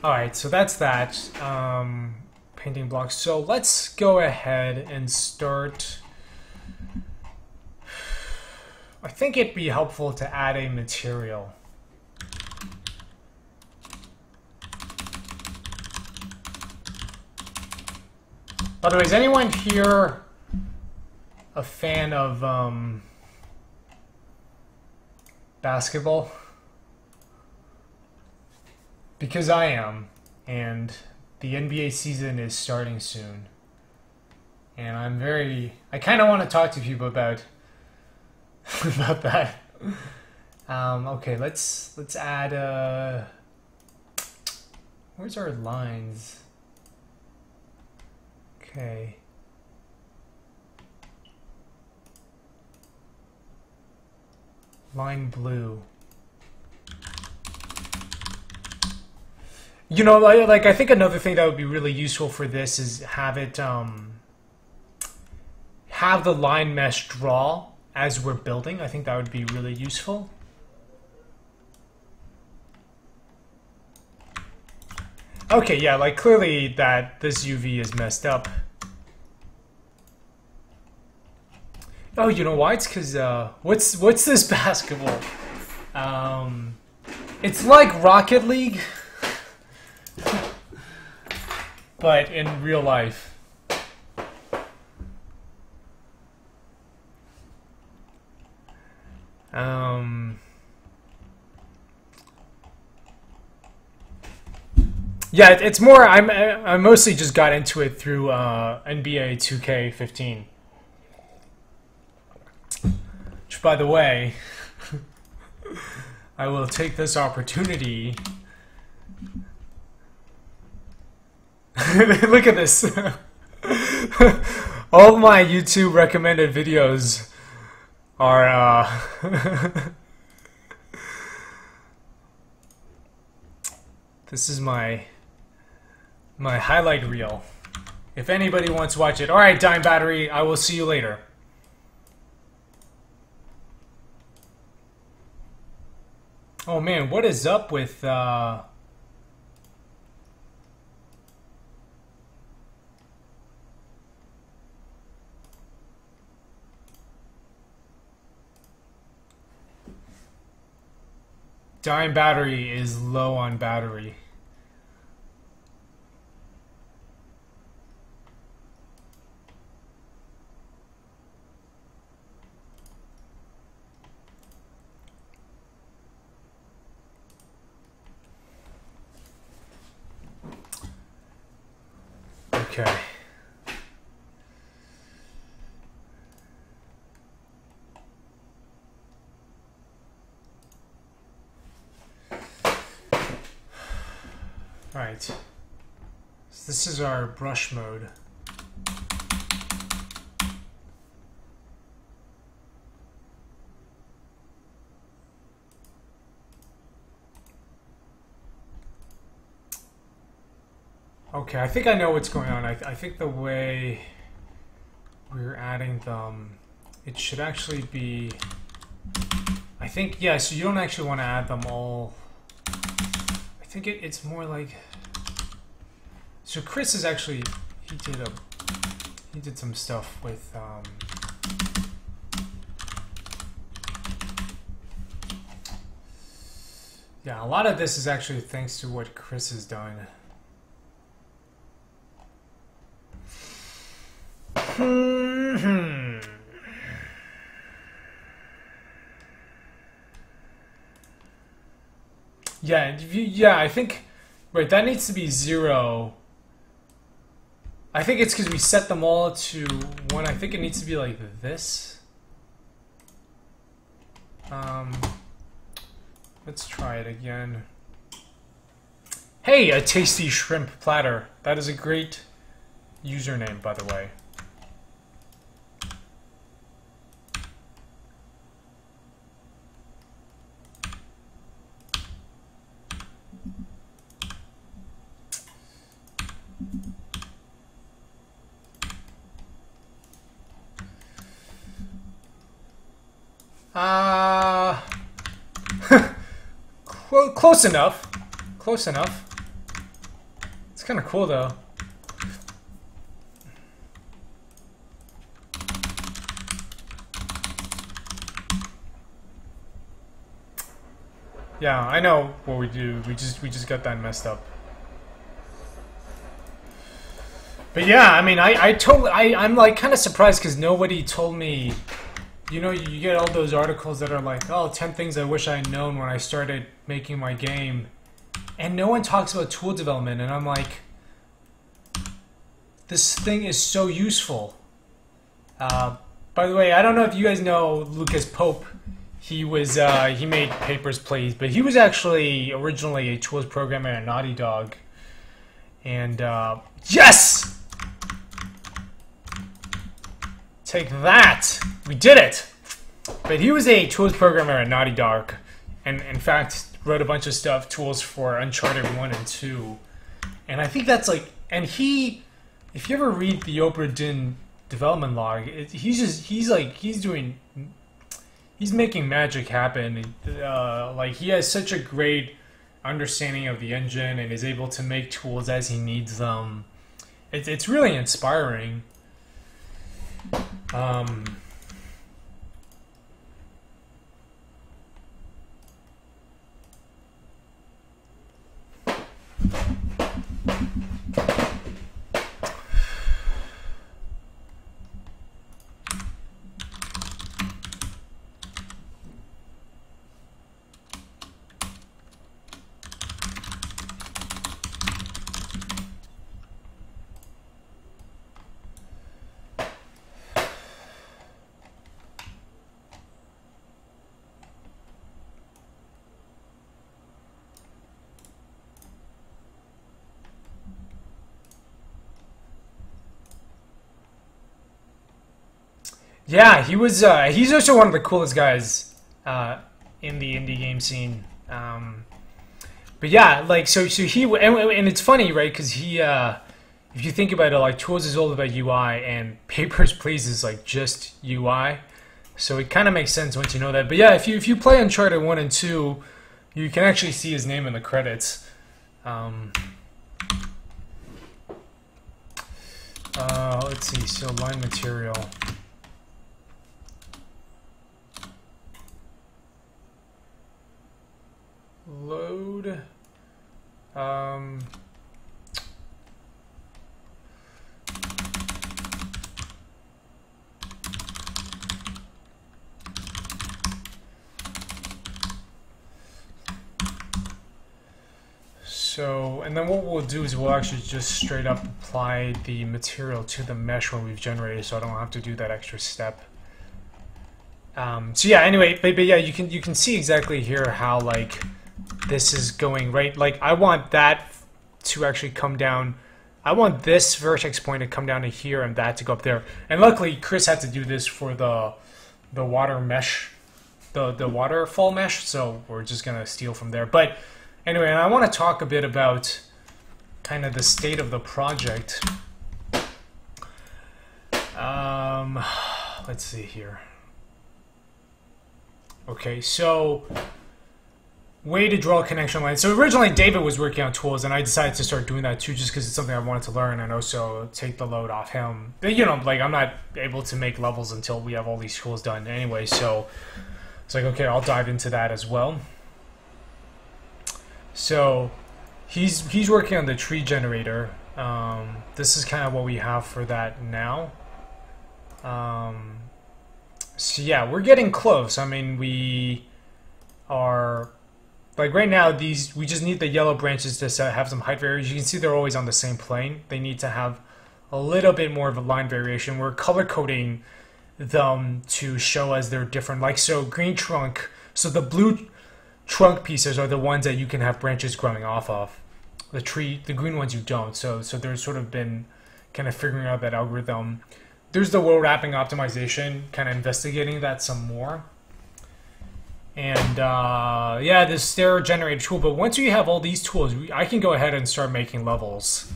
Alright, so that's that. Painting blocks. So let's go ahead and start. I think it'd be helpful to add a material. By the way, is anyone here a fan of basketball? Because I am, and the NBA season is starting soon. And I kind of want to talk to people about about that. Okay, let's add where's our lines? Okay. Line blue. You know, like I think another thing that would be really useful for this is have it have the line mesh draw as we're building. I think that would be really useful. Okay, yeah, like clearly that this UV is messed up. Oh, you know why? It's because what's this basketball? It's like Rocket League, but in real life. Yeah, it's more. I mostly just got into it through NBA 2K15. Which, by the way, I will take this opportunity. Look at this. All my YouTube recommended videos are this is my highlight reel. If anybody wants to watch it. Alright, Dime Battery, I will see you later. Oh man, what is up with Dime Battery is low on battery. Okay. Alright. So this is our brush mode. Okay, I think I know what's going on. I think the way we're adding them, it should actually be... I think, yeah, so you don't actually want to add them all. I think it's more like... So Chris is actually... He did some stuff with... Yeah, a lot of this is actually thanks to what Chris has done. Yeah, I think... Wait, that needs to be 0. I think it's because we set them all to 1. I think it needs to be like this. Let's try it again. Hey, a tasty shrimp platter. That is a great username, by the way. Close enough. Close enough. It's kind of cool though. Yeah, I know what we do. We just got that messed up. But yeah, I mean, I'm like kind of surprised because nobody told me. You know, you get all those articles that are like, oh, 10 things I wish I had known when I started making my game. And no one talks about tool development. And I'm like, this thing is so useful. By the way, I don't know if you guys know Lucas Pope. He was, he made Papers, Please. But he was actually originally a tools programmer at Naughty Dog. And, yes! Take that! We did it! But he was a tools programmer at Naughty Dog, and in fact wrote a bunch of stuff, tools for Uncharted 1 and 2. And I think that's like, and he, if you ever read the Obra Dinn development log, he's making magic happen. Like, he has such a great understanding of the engine and is able to make tools as he needs them. It's really inspiring. Yeah, he was. He's also one of the coolest guys in the indie game scene. But yeah, like so he and it's funny, right? Because he, if you think about it, like tools is all about UI, and Papers, Please is like just UI. So it kind of makes sense once you know that. But yeah, if you play Uncharted 1 and 2, you can actually see his name in the credits. Let's see. So line material. Load. So, and then what we'll do is we'll actually just straight up apply the material to the mesh when we've generated, so I don't have to do that extra step. So yeah, anyway, but yeah, you can see exactly here how like this is going, right? Like I want that to actually come down. I want this vertex point to come down to here and that to go up there. And luckily, Chris had to do this for the water mesh, the waterfall mesh. So we're just gonna steal from there. But anyway, and I want to talk a bit about kind of the state of the project. Let's see here. Okay, so way to draw a connection line. So originally David was working on tools, and I decided to start doing that too, just because it's something I wanted to learn and also take the load off him. But, you know, like I'm not able to make levels until we have all these tools done anyway. So it's like, okay, I'll dive into that as well. So he's working on the tree generator. This is kind of what we have for that now. So yeah, we're getting close. I mean, we are, like right now, we just need the yellow branches to have some height variation. You can see they're always on the same plane. They need to have a little bit more of a line variation. We're color coding them to show us they're different. Like, so green trunk, so the blue trunk pieces are the ones that you can have branches growing off of. The green ones you don't. So there's sort of been kind of figuring out that algorithm. There's the world wrapping optimization, kind of investigating that some more. And yeah, this stair generator tool. But once we have all these tools, I can go ahead and start making levels.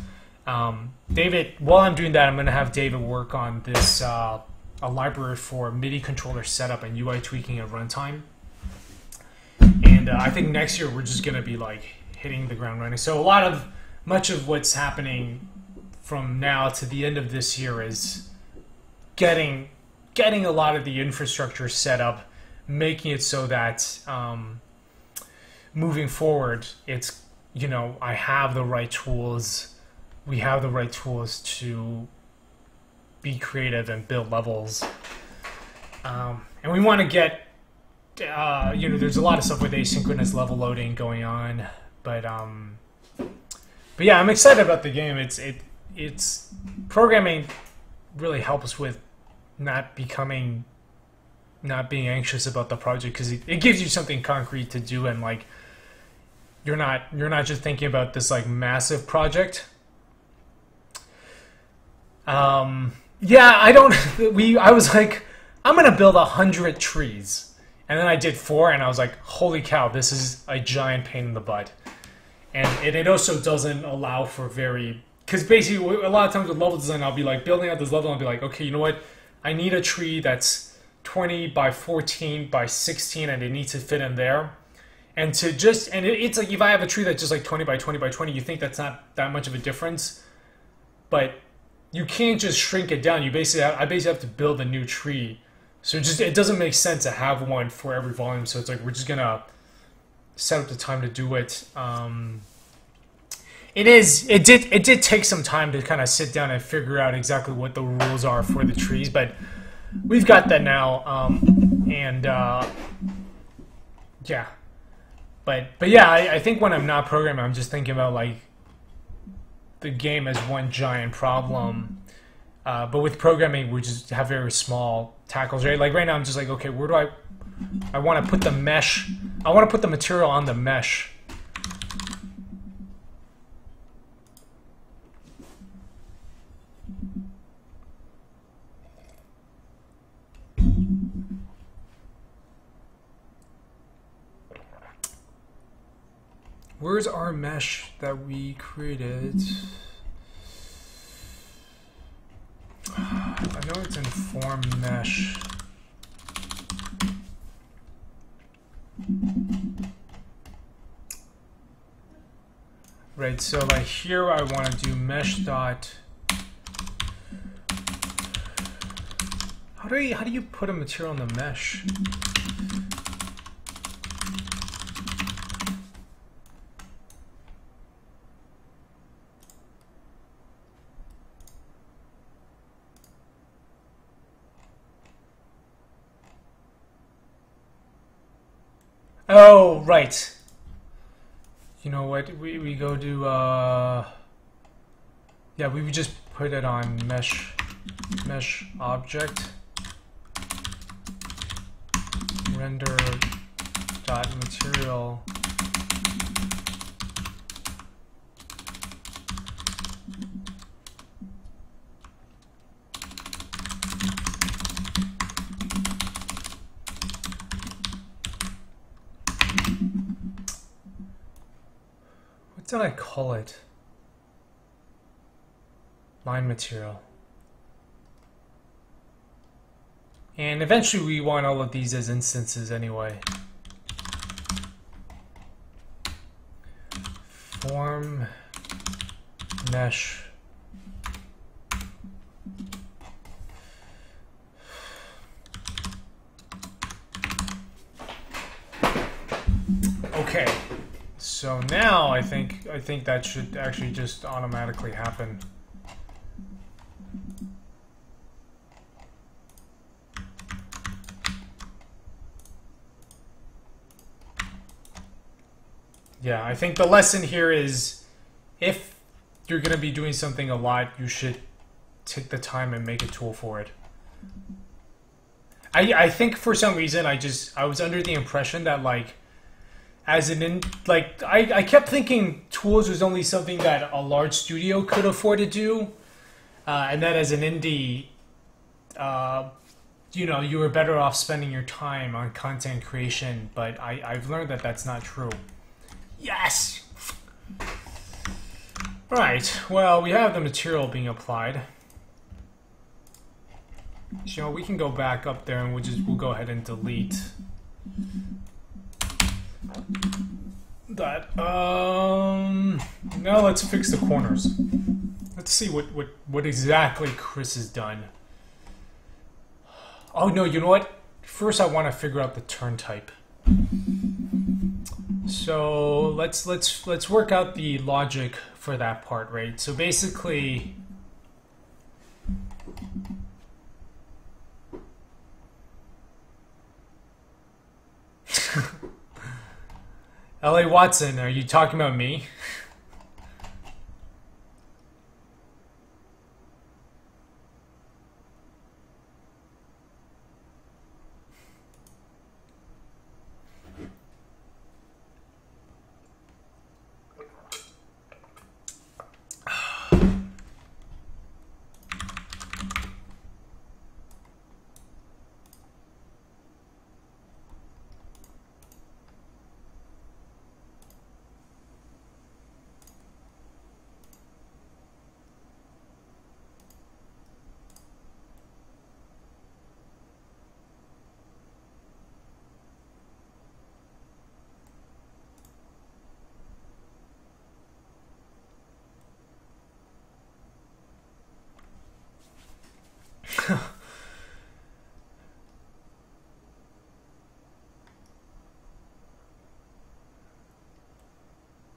David, while I'm doing that, I'm going to have David work on this a library for MIDI controller setup and UI tweaking at runtime. And I think next year we're just going to be like hitting the ground running. So a lot of much of what's happening from now to the end of this year is getting a lot of the infrastructure set up, making it so that moving forward, it's, you know, I have the right tools, we have the right tools to be creative and build levels. And we want to get, you know, there's a lot of stuff with asynchronous level loading going on, but yeah, I'm excited about the game. It's programming really helps with not being anxious about the project, because it gives you something concrete to do, and like you're not just thinking about this like massive project. Yeah, I was like, I'm gonna build 100 trees, and then I did 4, and I was like, holy cow, this is a giant pain in the butt. And it also doesn't allow for because basically a lot of times with level design, I'll be like building out this level, and I'll be like, okay, you know what, I need a tree that's 20 by 14 by 16, and it needs to fit in there. And it's like, if I have a tree that's just like 20 by 20 by 20, you think that's not that much of a difference, but you can't just shrink it down. I basically have to build a new tree. So it doesn't make sense to have one for every volume. So it's like, we're just gonna set up the time to do it. It did take some time to kind of sit down and figure out exactly what the rules are for the trees, but we've got that now. Yeah. But yeah, I think when I'm not programming, I'm just thinking about like the game as one giant problem. But with programming, we just have very small tackles, right? Like right now, I'm just like, okay, where do I want to put the mesh? I want to put the material on the mesh. Where's our mesh that we created? I know it's in form mesh. Right, so like here I want to do mesh dot. How do you put a material in the mesh? Oh, right. You know what? We go to yeah, we would just put it on mesh object render dot material. What did I call it? Line material. And eventually we want all of these as instances anyway. Form mesh. Okay. So now I think that should actually just automatically happen. Yeah, I think the lesson here is if you're going to be doing something a lot, you should take the time and make a tool for it. I think for some reason I was under the impression that like I kept thinking tools was only something that a large studio could afford to do, and that as an indie, you know, you were better off spending your time on content creation. But I've learned that that's not true. Yes. Right. Well, we have the material being applied. So, you know, we can go back up there and we'll go ahead and delete that. Now let's fix the corners. Let's see what exactly Chris has done. Oh no, you know what? First, I want to figure out the turn type. So let's work out the logic for that part, right? So basically, L.A. Watson, are you talking about me?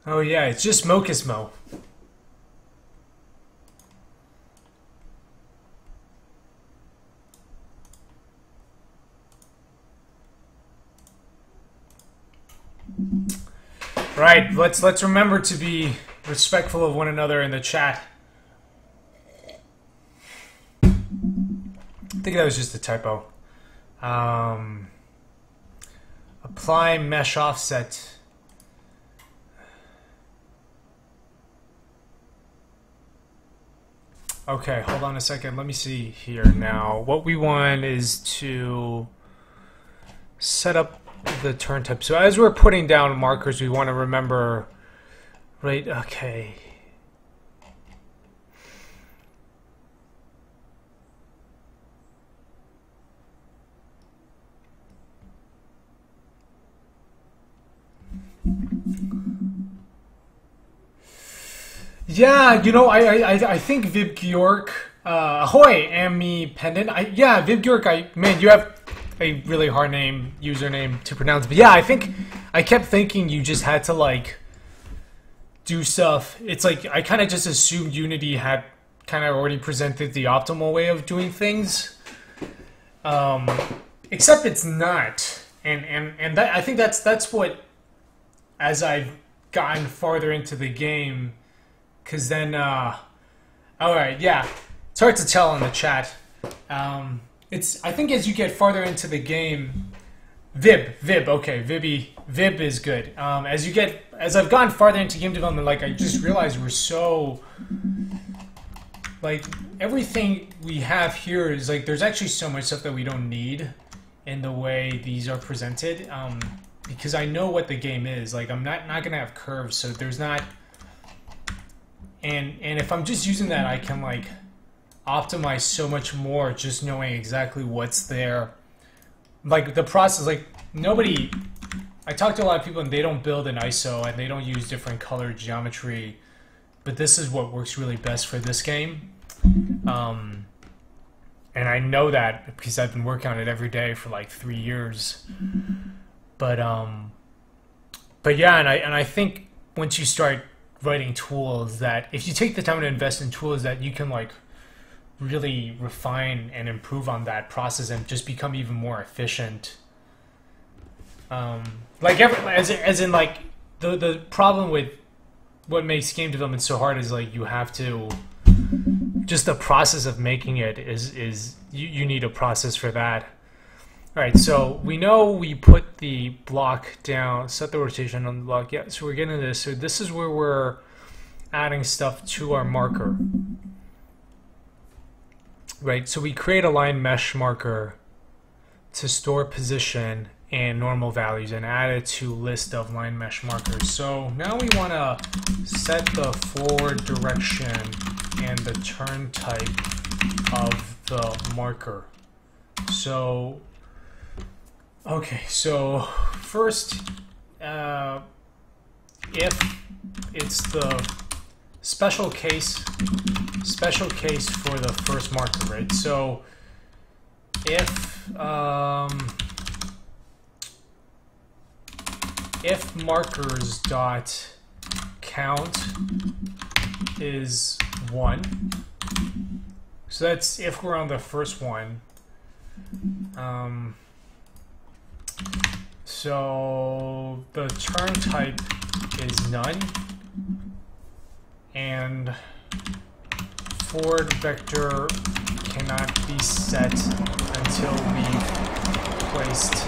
Oh yeah, it's just Mocosmo. Right, let's remember to be respectful of one another in the chat. I think that was just a typo. Apply mesh offset. Okay, hold on a second. Let me see here now. What we want is to set up the turn type. So as we're putting down markers, we want to remember, right? Okay. Yeah, you know, I think Vib Georg, ahoy, Ami Pendant. Yeah, Vib Georg. Man, you have a really hard username to pronounce. But yeah, I think I kept thinking you just had to like do stuff. It's like I kind of just assumed Unity had kind of already presented the optimal way of doing things, except it's not. And that, I think that's what, as I've gotten farther into the game. Because then, alright, yeah, it's hard to tell in the chat. I think as you get farther into the game, Vib, okay, Vib is good. As I've gone farther into game development, like, I just realized we're so, like, everything we have here is, like, there's actually so much stuff that we don't need in the way these are presented, because I know what the game is. Like, I'm not going to have curves, so there's not... And if I'm just using that, I can like optimize so much more just knowing exactly what's there. Like the process, like I talk to a lot of people and they don't build an ISO and they don't use different color geometry, but this is what works really best for this game. And I know that because I've been working on it every day for like 3 years. But yeah, and I think once you start writing tools, that if you take the time to invest in tools, that you can like really refine and improve on that process and just become even more efficient. Like as in like the problem with what makes game development so hard is like you have to, just the process of making it is you need a process for that. All right, so we know we put the block down, set the rotation on the block. Yeah, so we're getting this. So this is where we're adding stuff to our marker. Right, so we create a line mesh marker to store position and normal values and add it to list of line mesh markers. So now we want to set the forward direction and the turn type of the marker. So okay, so first, if it's the special case for the first marker, right? So if markers dot count is 1, so that's if we're on the first one. So the turn type is none, and forward vector cannot be set until we've placed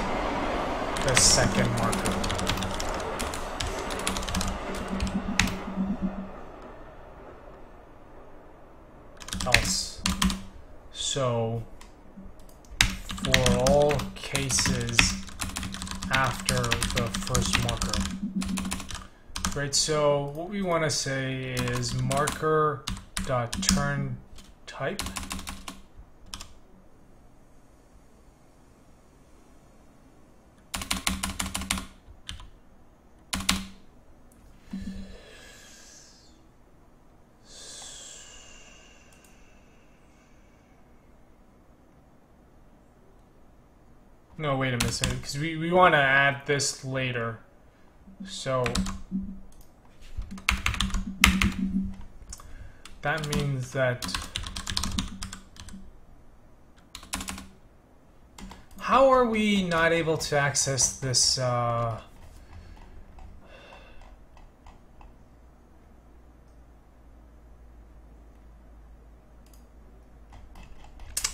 the second marker. Else. So for all cases after the first marker. Right, so what we want to say is marker dot turn type No, wait a minute, because we want to add this later. So that means that how are we not able to access this oh,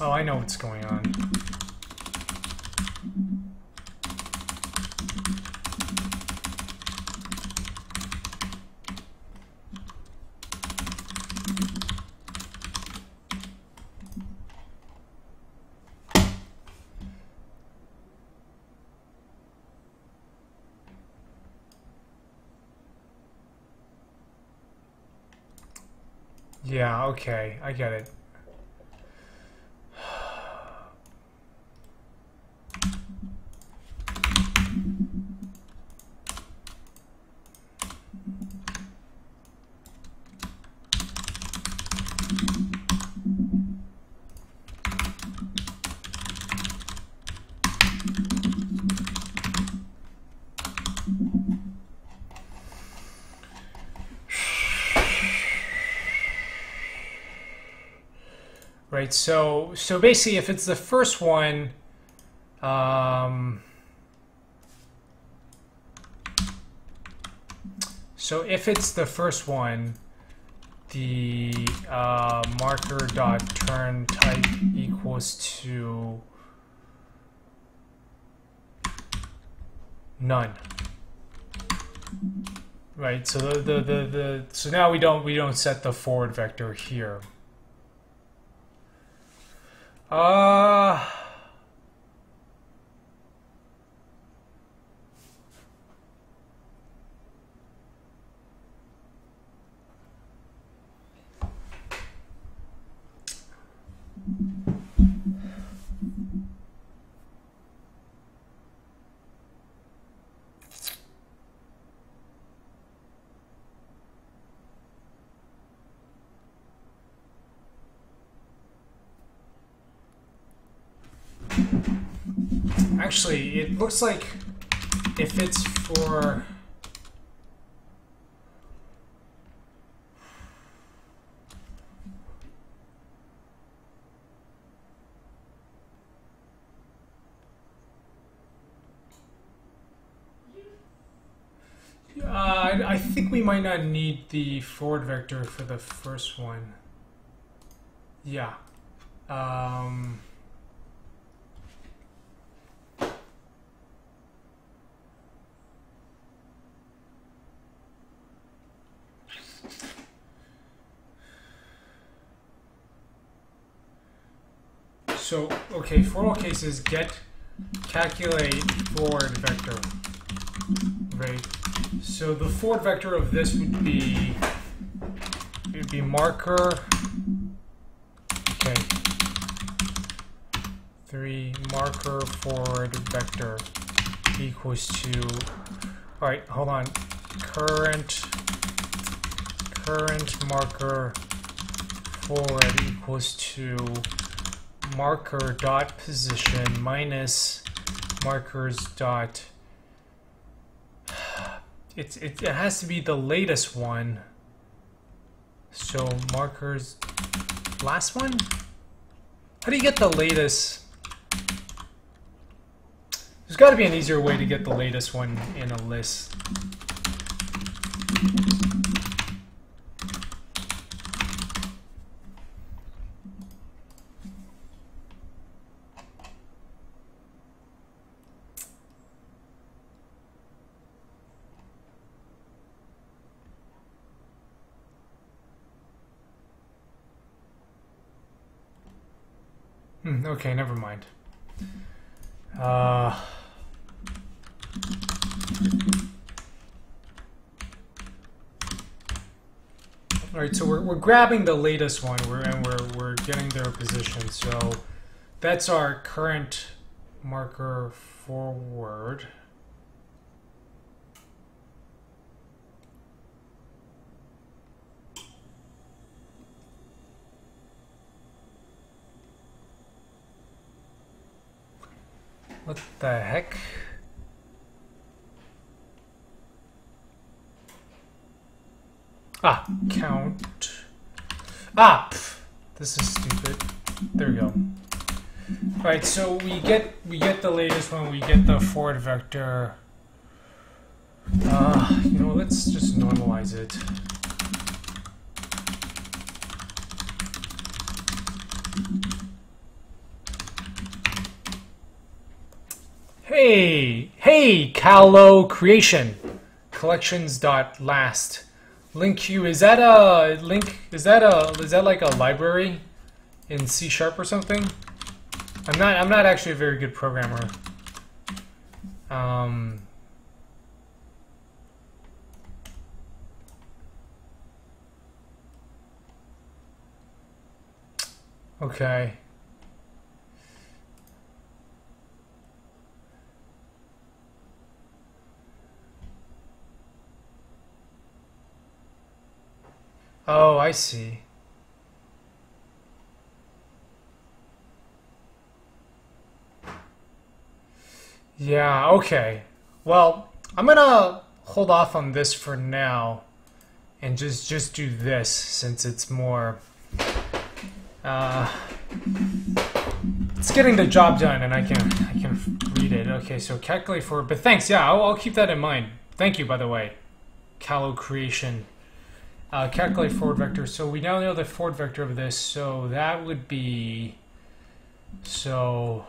I know what's going on. Yeah, okay, I get it. Right, so basically if it's the first one, so if it's the first one, the marker dot turn type equals to none. Right, so so now we don't set the forward vector here. Actually, it looks like if it's for I think we might not need the forward vector for the first one. Yeah. So, okay, for all cases, calculate forward vector, right? So the forward vector of this would be, marker, okay, 3 marker forward vector equals to, all right, hold on. current marker forward equals to marker dot position minus markers dot. It has to be the latest one. So markers last one? How do you get the latest? There's got to be an easier way to get the latest one in a list. Okay, never mind. Alright, so we're grabbing the latest one, we're getting their position. So that's our current marker forward. What the heck? Count. This is stupid. There we go. Alright, so we get the latest one, we get the forward vector. You know, let's just normalize it. Hey, Callow creation. Collections.last. Link queue, is that a link? Is that like a library in C# or something? I'm not actually a very good programmer. Okay. Oh, I see. Yeah, okay. Well, I'm gonna hold off on this for now and just do this since it's more it's getting the job done and I can read it. Okay, so calculate for, but thanks, yeah, I'll keep that in mind. Thank you, by the way. Callow creation. Calculate forward vector. So we now know the forward vector of this. So that would be so.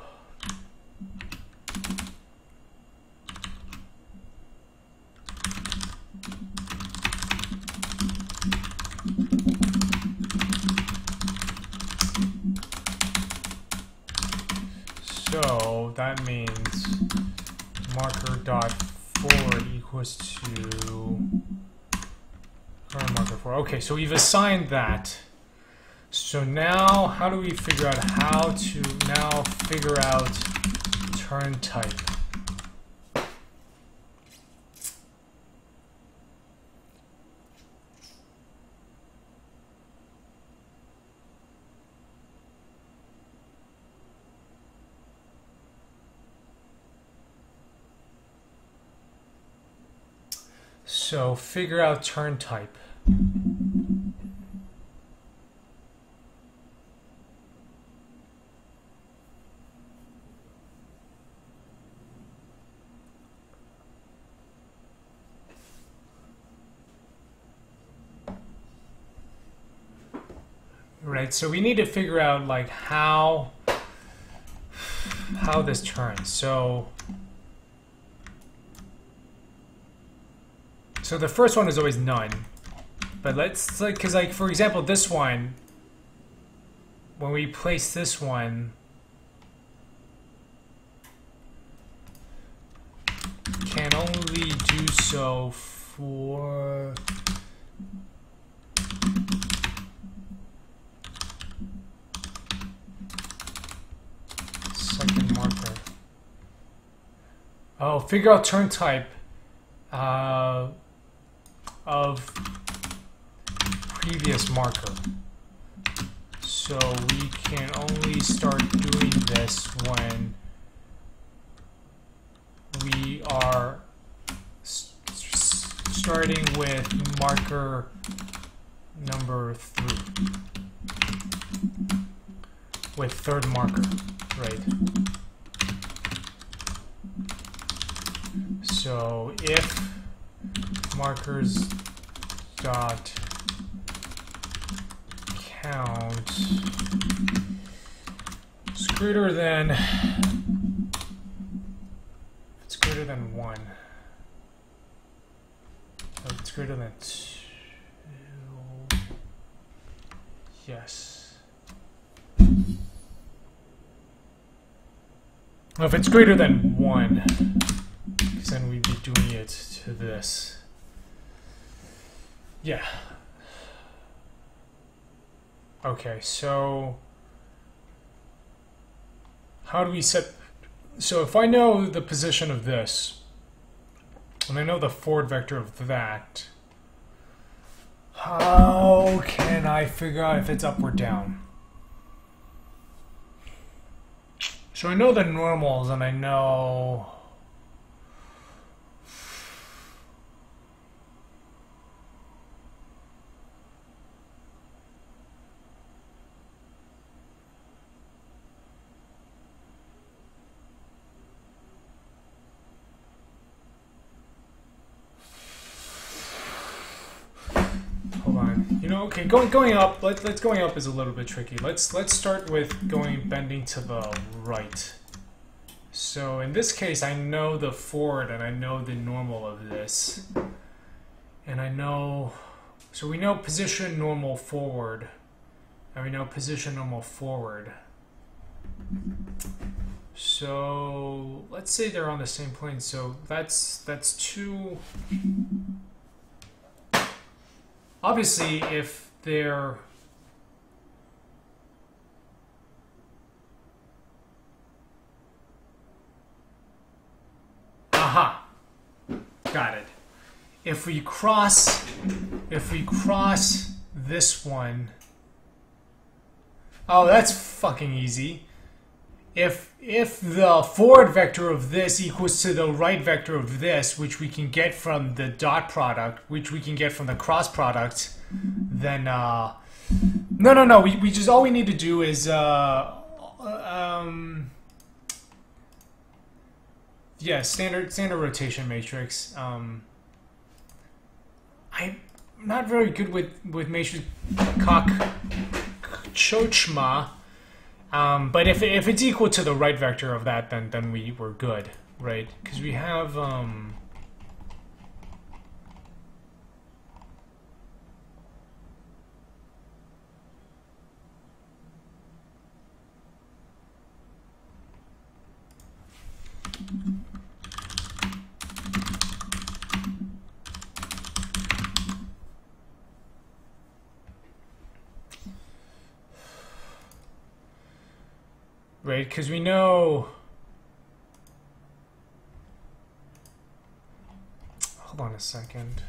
So that means marker dot forward equals to current marker forward. Okay, so we've assigned that. So now, how do we figure out how to now figure out turn type? So figure out turn type. Right, so we need to figure out like how this turns. So the first one is always none, but let's like, because like for example this one, when we place this one, can only do so for second marker. Oh, figure out turn type. of previous marker. So we can only start doing this when we are starting with marker number 3. With third marker, right? So if markers dot count is greater than, it's greater than 1. Oh, it's greater than 2. Yes. Well, if it's greater than 1, because then we'd be doing it to this. Yeah. Okay, so how do we set... So if I know the position of this, and I know the forward vector of that, how can I figure out if it's up or down? So I know the normals, and I know... Hold on. You know, okay, going up. Let's going up is a little bit tricky. Let's start with bending to the right. So in this case, I know the forward and I know the normal of this, and I know. So we know position normal forward, and we know position normal forward. So let's say they're on the same plane. So that's 2. Obviously, if they're aha, got it. If we cross this one, oh, that's fucking easy. If the forward vector of this equals to the right vector of this, which we can get from the dot product, which we can get from the cross product, then no. We just, all we need to do is yeah, standard rotation matrix. I'm not very good with matrix chochma. But if it's equal to the right vector of that, then we're good, right? Because we have right, because we know. Hold on a second.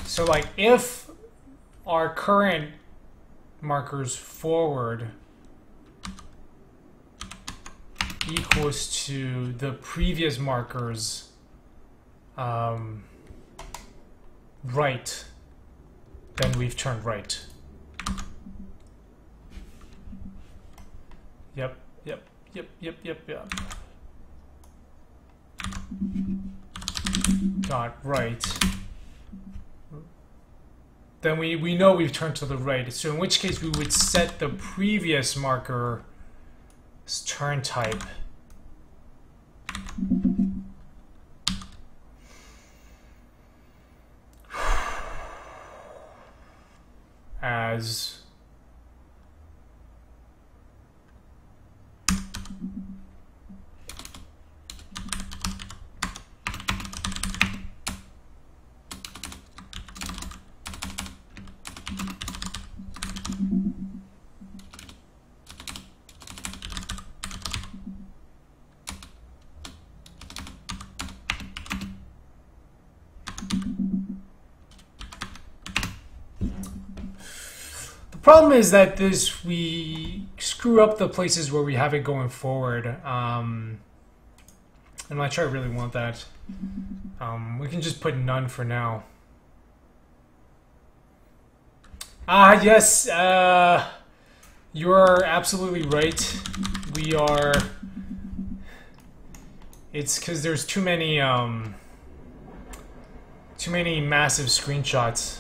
So, like, if our current markers forward equals to the previous markers right, then we've turned right. Yep. Dot right. Then we know we've turned to the right. So in which case we would set the previous marker's turn type as problem is that we screw up the places where we have it going forward. I'm not sure I really want that. We can just put none for now. Yes, you're absolutely right. We are... It's because there's too many massive screenshots.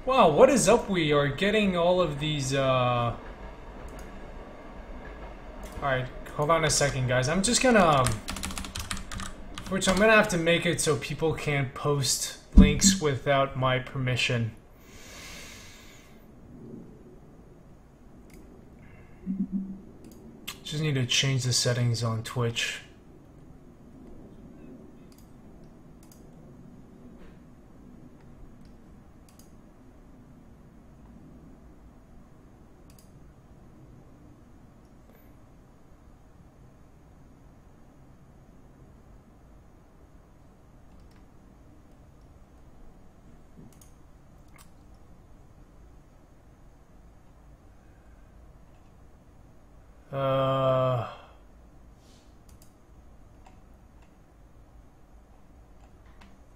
Wow, what is up? We are getting all of these, Alright, hold on a second, guys. I'm just gonna... Which I'm gonna have to make it so people can't post links without my permission. Just need to change the settings on Twitch.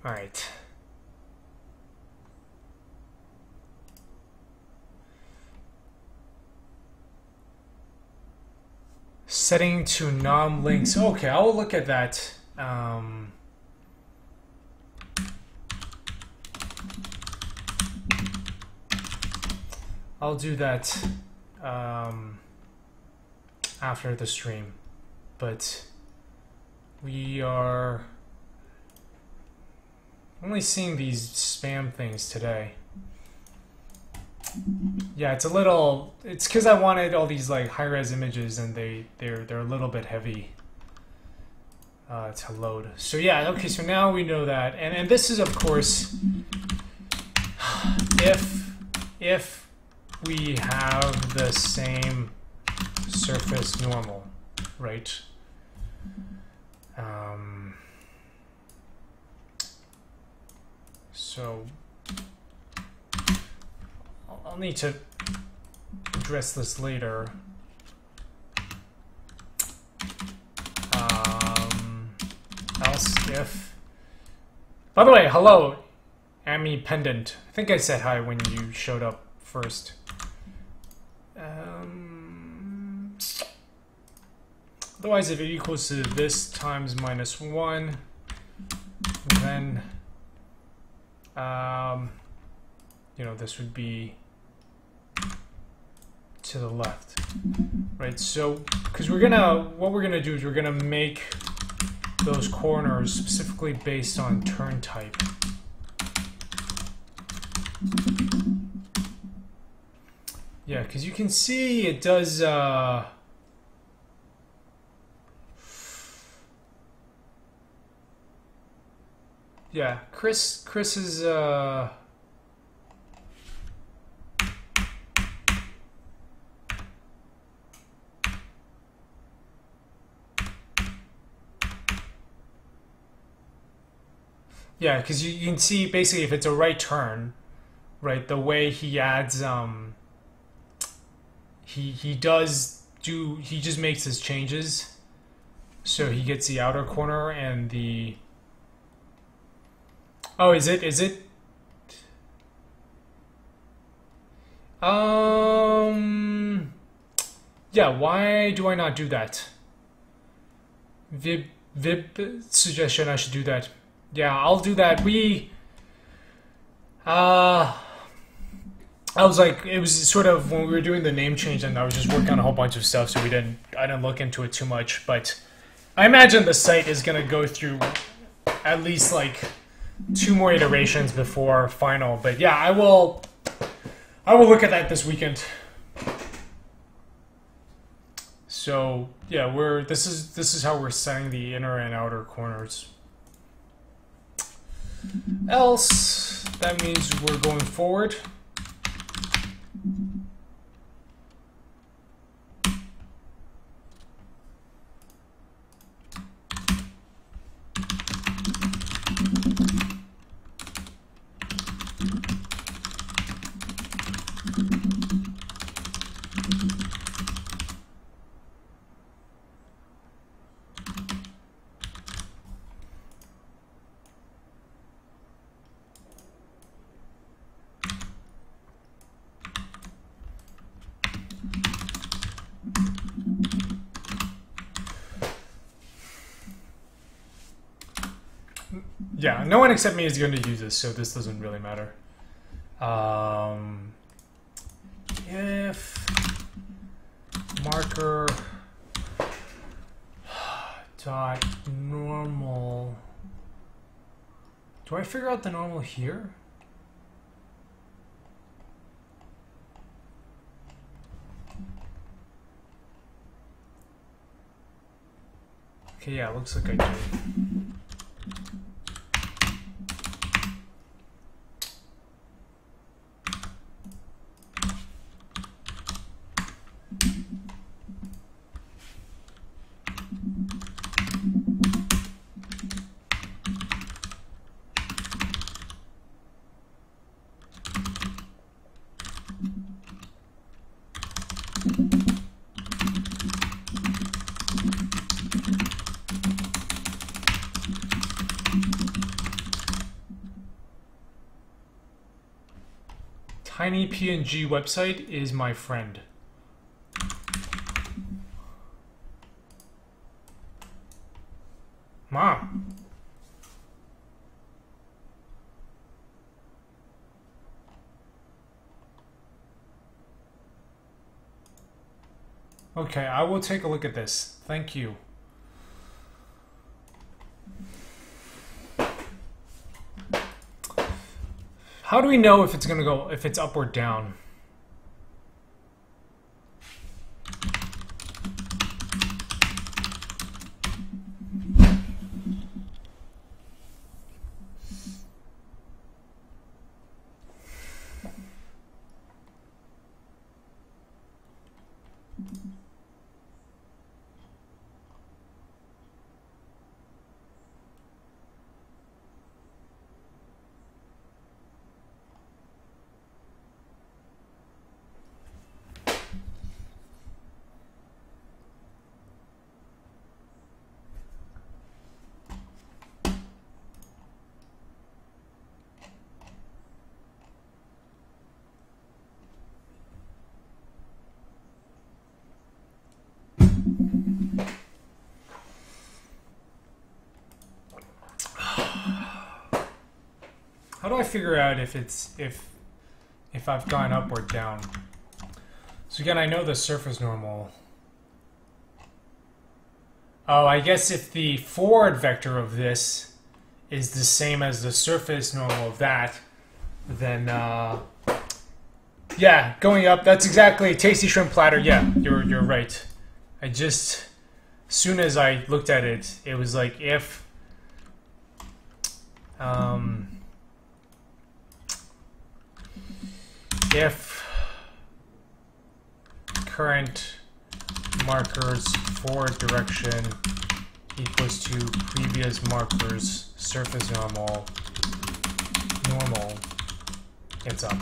Alright. Setting to non-links. Okay, I'll look at that. I'll do that after the stream, but we are only seeing these spam things today. Yeah, it's a little... It's because I wanted all these like high-res images, and they're a little bit heavy to load. So yeah, okay. So now we know that, and this is of course if we have the same surface normal, right? So I'll need to address this later. Else if... By the way, hello, Ami Pendant. I think I said hi when you showed up first. Otherwise, if it equals to this times -1, then you know, this would be to the left, right? So, because what we're gonna do is we're gonna make those corners specifically based on turn type. Yeah, because you can see it does. Yeah, Chris is yeah, because you can see basically if it's a right turn, right, the way he adds he just makes his changes, so he gets the outer corner and the... Oh, is it? Yeah, why do I not do that? Vib suggestion I should do that. Yeah, I'll do that. I was like, it was sort of when we were doing the name change, and I was just working on a whole bunch of stuff, so I didn't look into it too much, but I imagine the site is gonna go through at least like 2 more iterations before final. But yeah, I will look at that this weekend. So yeah, this is how we're setting the inner and outer corners. Else, that means we're going forward. Yeah, no one except me is going to use this, so this doesn't really matter. If marker dot normal, do I figure out the normal here? Okay, yeah, looks like I do. Tiny PNG website is my friend. Mom. Okay, I will take a look at this. Thank you. How do we know if it's gonna go, if it's up or down? How do I figure out if it's if I've gone up or down? So again, I know the surface normal. Oh, I guess if the forward vector of this is the same as the surface normal of that, then yeah, going up. That's exactly tasty shrimp platter. Yeah, you're right. I just, as soon as I looked at it, it was like if current marker's forward direction equals to previous marker's surface normal, it's up.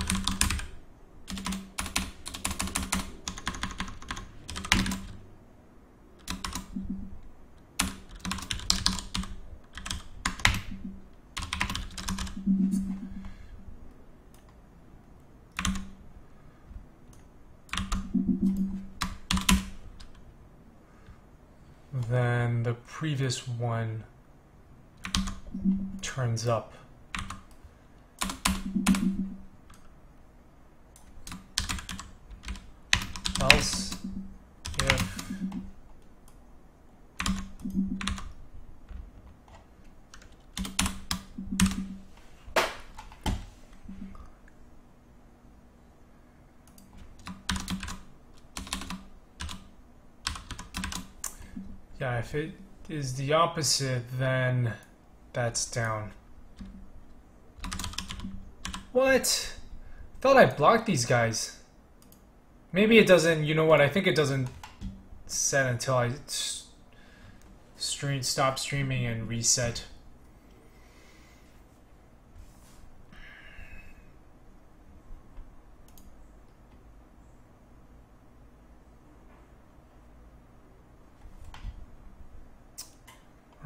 Then the previous one turns up. Else, if yeah, if it is the opposite, then that's down. What? Thought I blocked these guys. Maybe it doesn't, you know what, I think it doesn't set until I stop streaming and reset.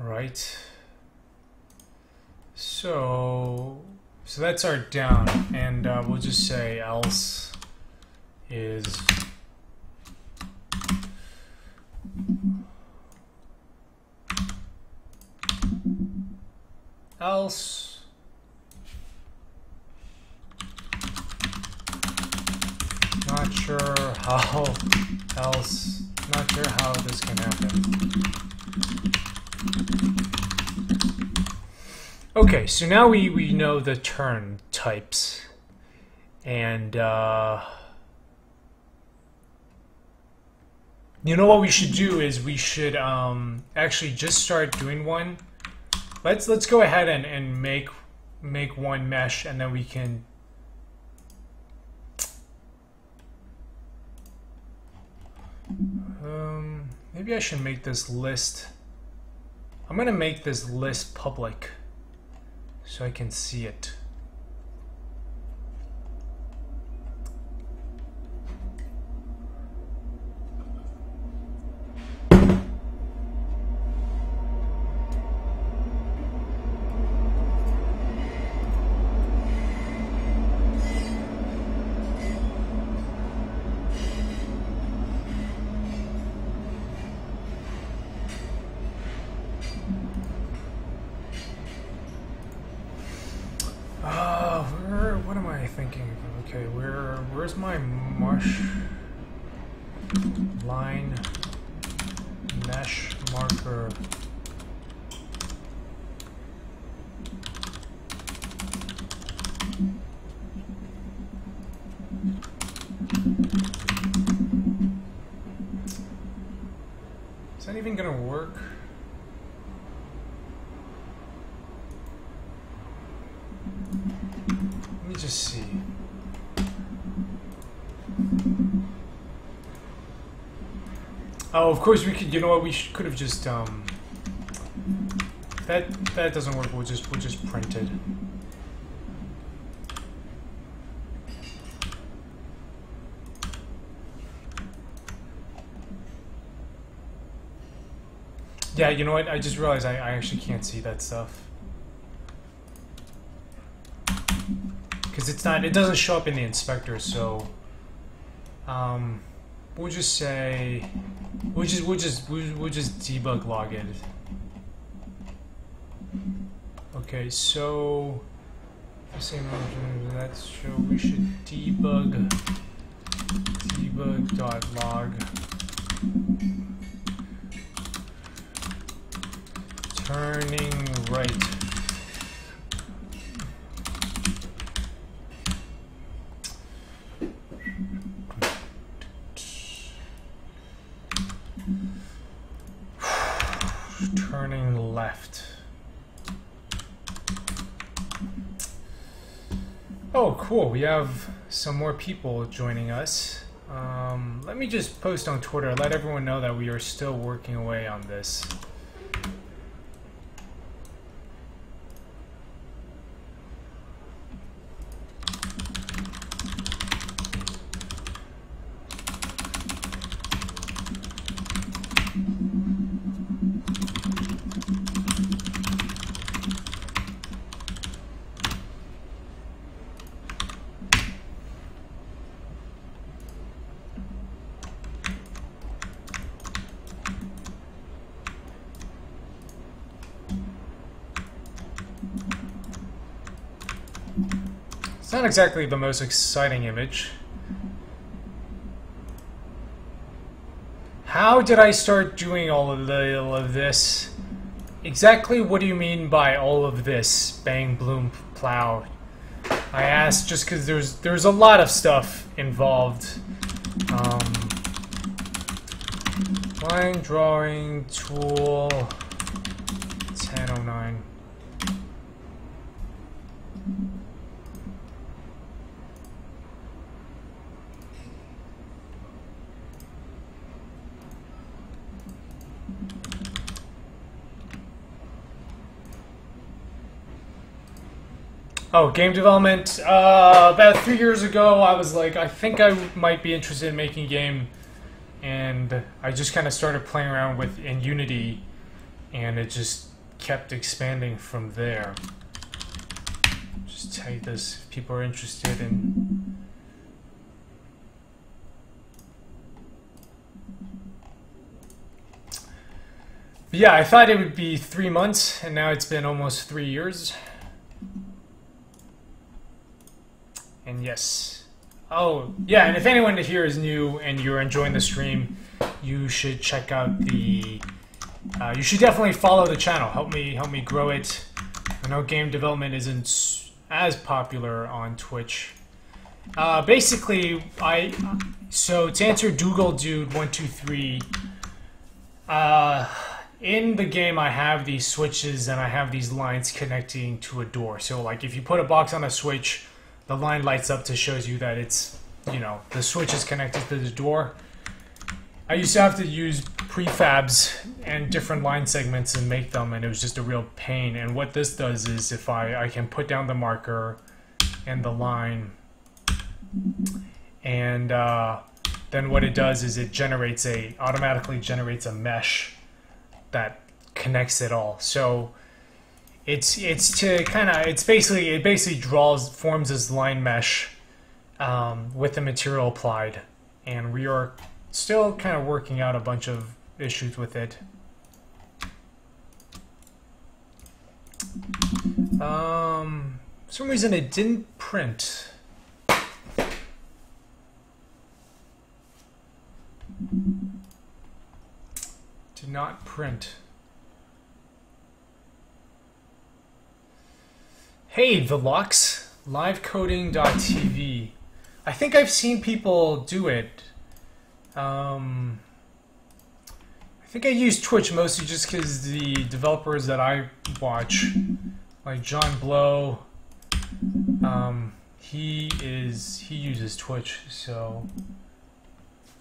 Right. So that's our down, and we'll just say else is else. Not sure how else. Not sure how this can happen. Okay, so now we know the turn types. And you know what we should do is we should actually just start doing one. Let's go ahead and make one mesh, and then we can maybe I should make this list. I'm gonna make this list public so I can see it. What am I thinking? Okay, where's my marsh line mesh marker? Is that even gonna work? Let me just see. Oh, of course we could. You know what? We could have just that doesn't work. We'll just print it. Yeah, you know what? I just realized I actually can't see that stuff. Because it doesn't show up in the inspector, so we'll just say we'll just debug log it. Okay, so the same that's show we should debug debug.log turning right. Turning left. Oh, cool. We have some more people joining us. Let me just post on Twitter, let everyone know that we are still working away on this. It's not exactly the most exciting image. How did I start doing all of this? Exactly what do you mean by all of this? Bang, bloom, plow. I asked just because there's a lot of stuff involved. Line drawing tool 1009. Oh, game development. About 3 years ago, I was like, I think I might be interested in making a game, and I just kind of started playing around with in Unity, and it just kept expanding from there. Just tell you this if people are interested in. But Yeah, I thought it would be 3 months, and now it's been almost 3 years. And yes. Oh, yeah, and if anyone here is new and you're enjoying the stream, you should check out the... you should definitely follow the channel. Help me grow it. I know game development isn't as popular on Twitch. Basically, so to answer Dougal Dude 123, in the game I have these switches and I have these lines connecting to a door. So like if you put a box on a switch, the line lights up to shows you that it's, you know, the switch is connected to the door. I used to have to use prefabs and different line segments and make them, and it was just a real pain. And what this does is if I can put down the marker and the line, and then what it does is it automatically generates a mesh that connects it all. So it basically forms this line mesh with the material applied, and we are still kind of working out a bunch of issues with it. For some reason it didn't print. Did not print. Hey, Velox, livecoding.tv. I think I've seen people do it. I think I use Twitch mostly just because the developers that I watch, like John Blow, he uses Twitch, so...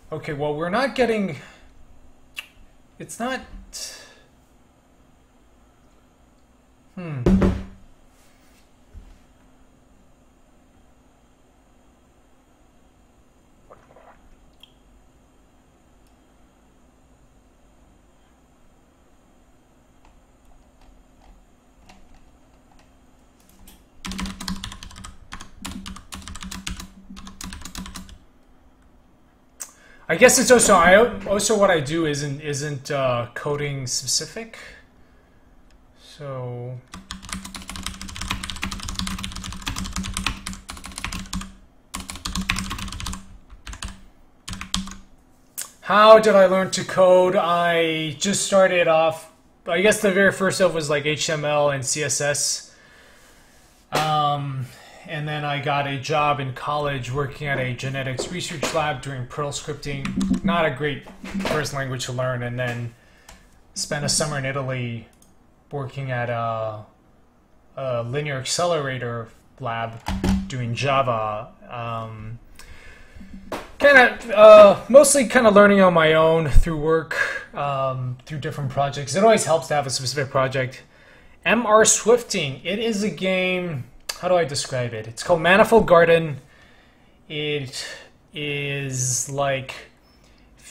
Okay, well, we're not getting... It's not... I guess it's also what I do isn't coding specific. So how did I learn to code? I just started off. I guess the very first stuff was like HTML and CSS. And then I got a job in college working at a genetics research lab doing Perl scripting. Not a great first language to learn. And then spent a summer in Italy working at a linear accelerator lab doing Java. Mostly kind of learning on my own through work, through different projects. It always helps to have a specific project. MR Swifting. It is a game... How do I describe it? It's called Manifold Garden. It is like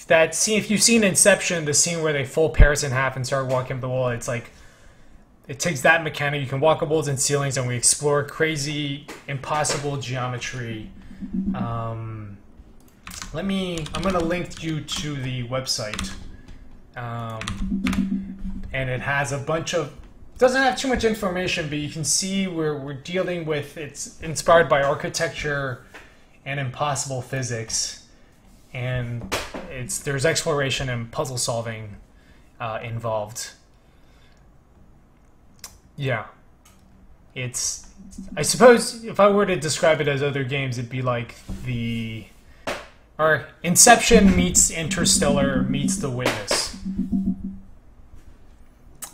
that scene. If you've seen Inception, the scene where they fold Paris in half and start walking up the wall, it's like it takes that mechanic. You can walk up walls and ceilings, and we explore crazy, impossible geometry. I'm gonna link you to the website, and it has a bunch of. Doesn't have too much information, but you can see we're dealing with, it's inspired by architecture and impossible physics, and there's exploration and puzzle solving involved. Yeah, I suppose if I were to describe it as other games, it'd be like Inception meets Interstellar meets The Witness.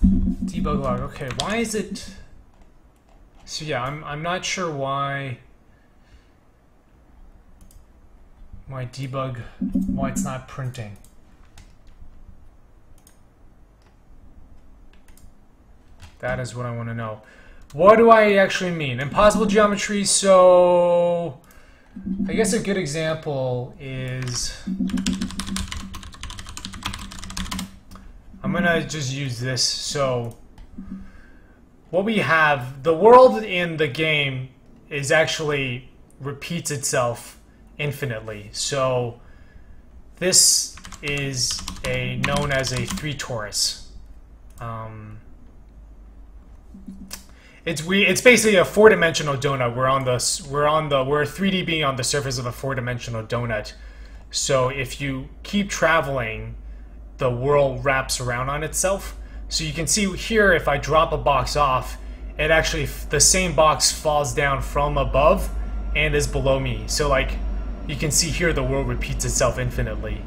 Debug log. Okay, why is it? So yeah, I'm not sure why it's not printing. That is what I want to know. What do I actually mean? Impossible geometry. So I guess a good example is. I'm gonna just use this. So what we have, the world in the game is actually repeats itself infinitely. So this is known as a 3 torus. It's basically a four-dimensional donut. We're 3D being on the surface of a four-dimensional donut. So if you keep traveling, the world wraps around on itself. So you can see here, if I drop a box off, it actually, the same box falls down from above and is below me. So like, you can see here the world repeats itself infinitely.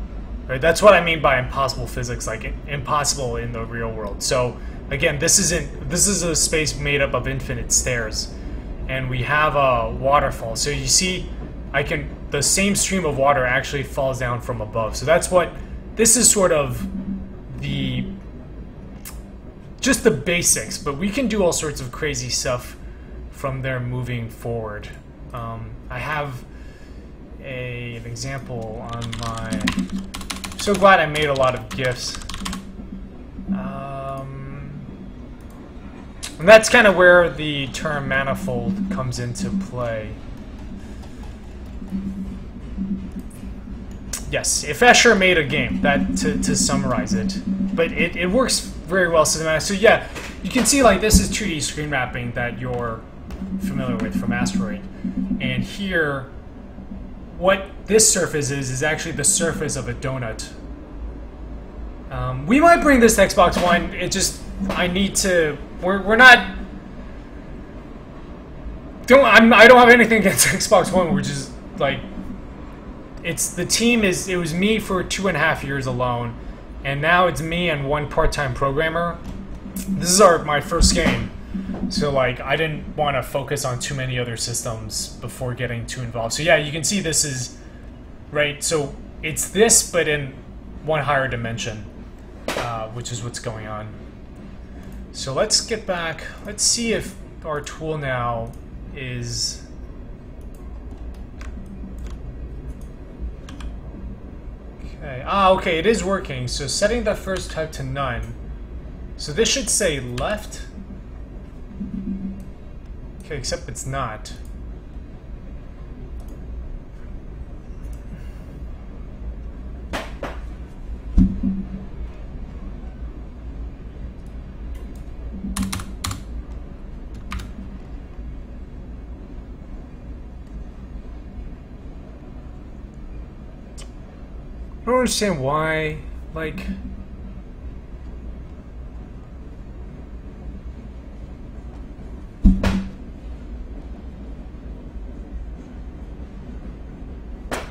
Right? That's what I mean by impossible physics, like impossible in the real world. So again, this is a space made up of infinite stairs, and we have a waterfall. So you see, the same stream of water actually falls down from above. So that's what this is, sort of just the basics, but we can do all sorts of crazy stuff from there moving forward. I have an example on my. I'm so glad I made a lot of GIFs. And that's kind of where the term manifold comes into play. Yes, if Escher made a game, that to summarize it, but it works very well cinematic. So yeah, you can see like this is 2D screen wrapping that you're familiar with from Asteroid, and here, what this surface is actually the surface of a donut. We might bring this to Xbox One. It just I need to. We're not. I don't have anything against Xbox One. We're just like. It was me for 2.5 years alone, and now it's me and one part-time programmer. This is my first game, so like I didn't want to focus on too many other systems before getting too involved. So yeah, you can see this is right. So it's this, but in one higher dimension, which is what's going on. So let's get back. Let's see if our tool now is. Okay, it is working. So setting the first type to none. So this should say left. Okay, except it's not. I don't understand why, like...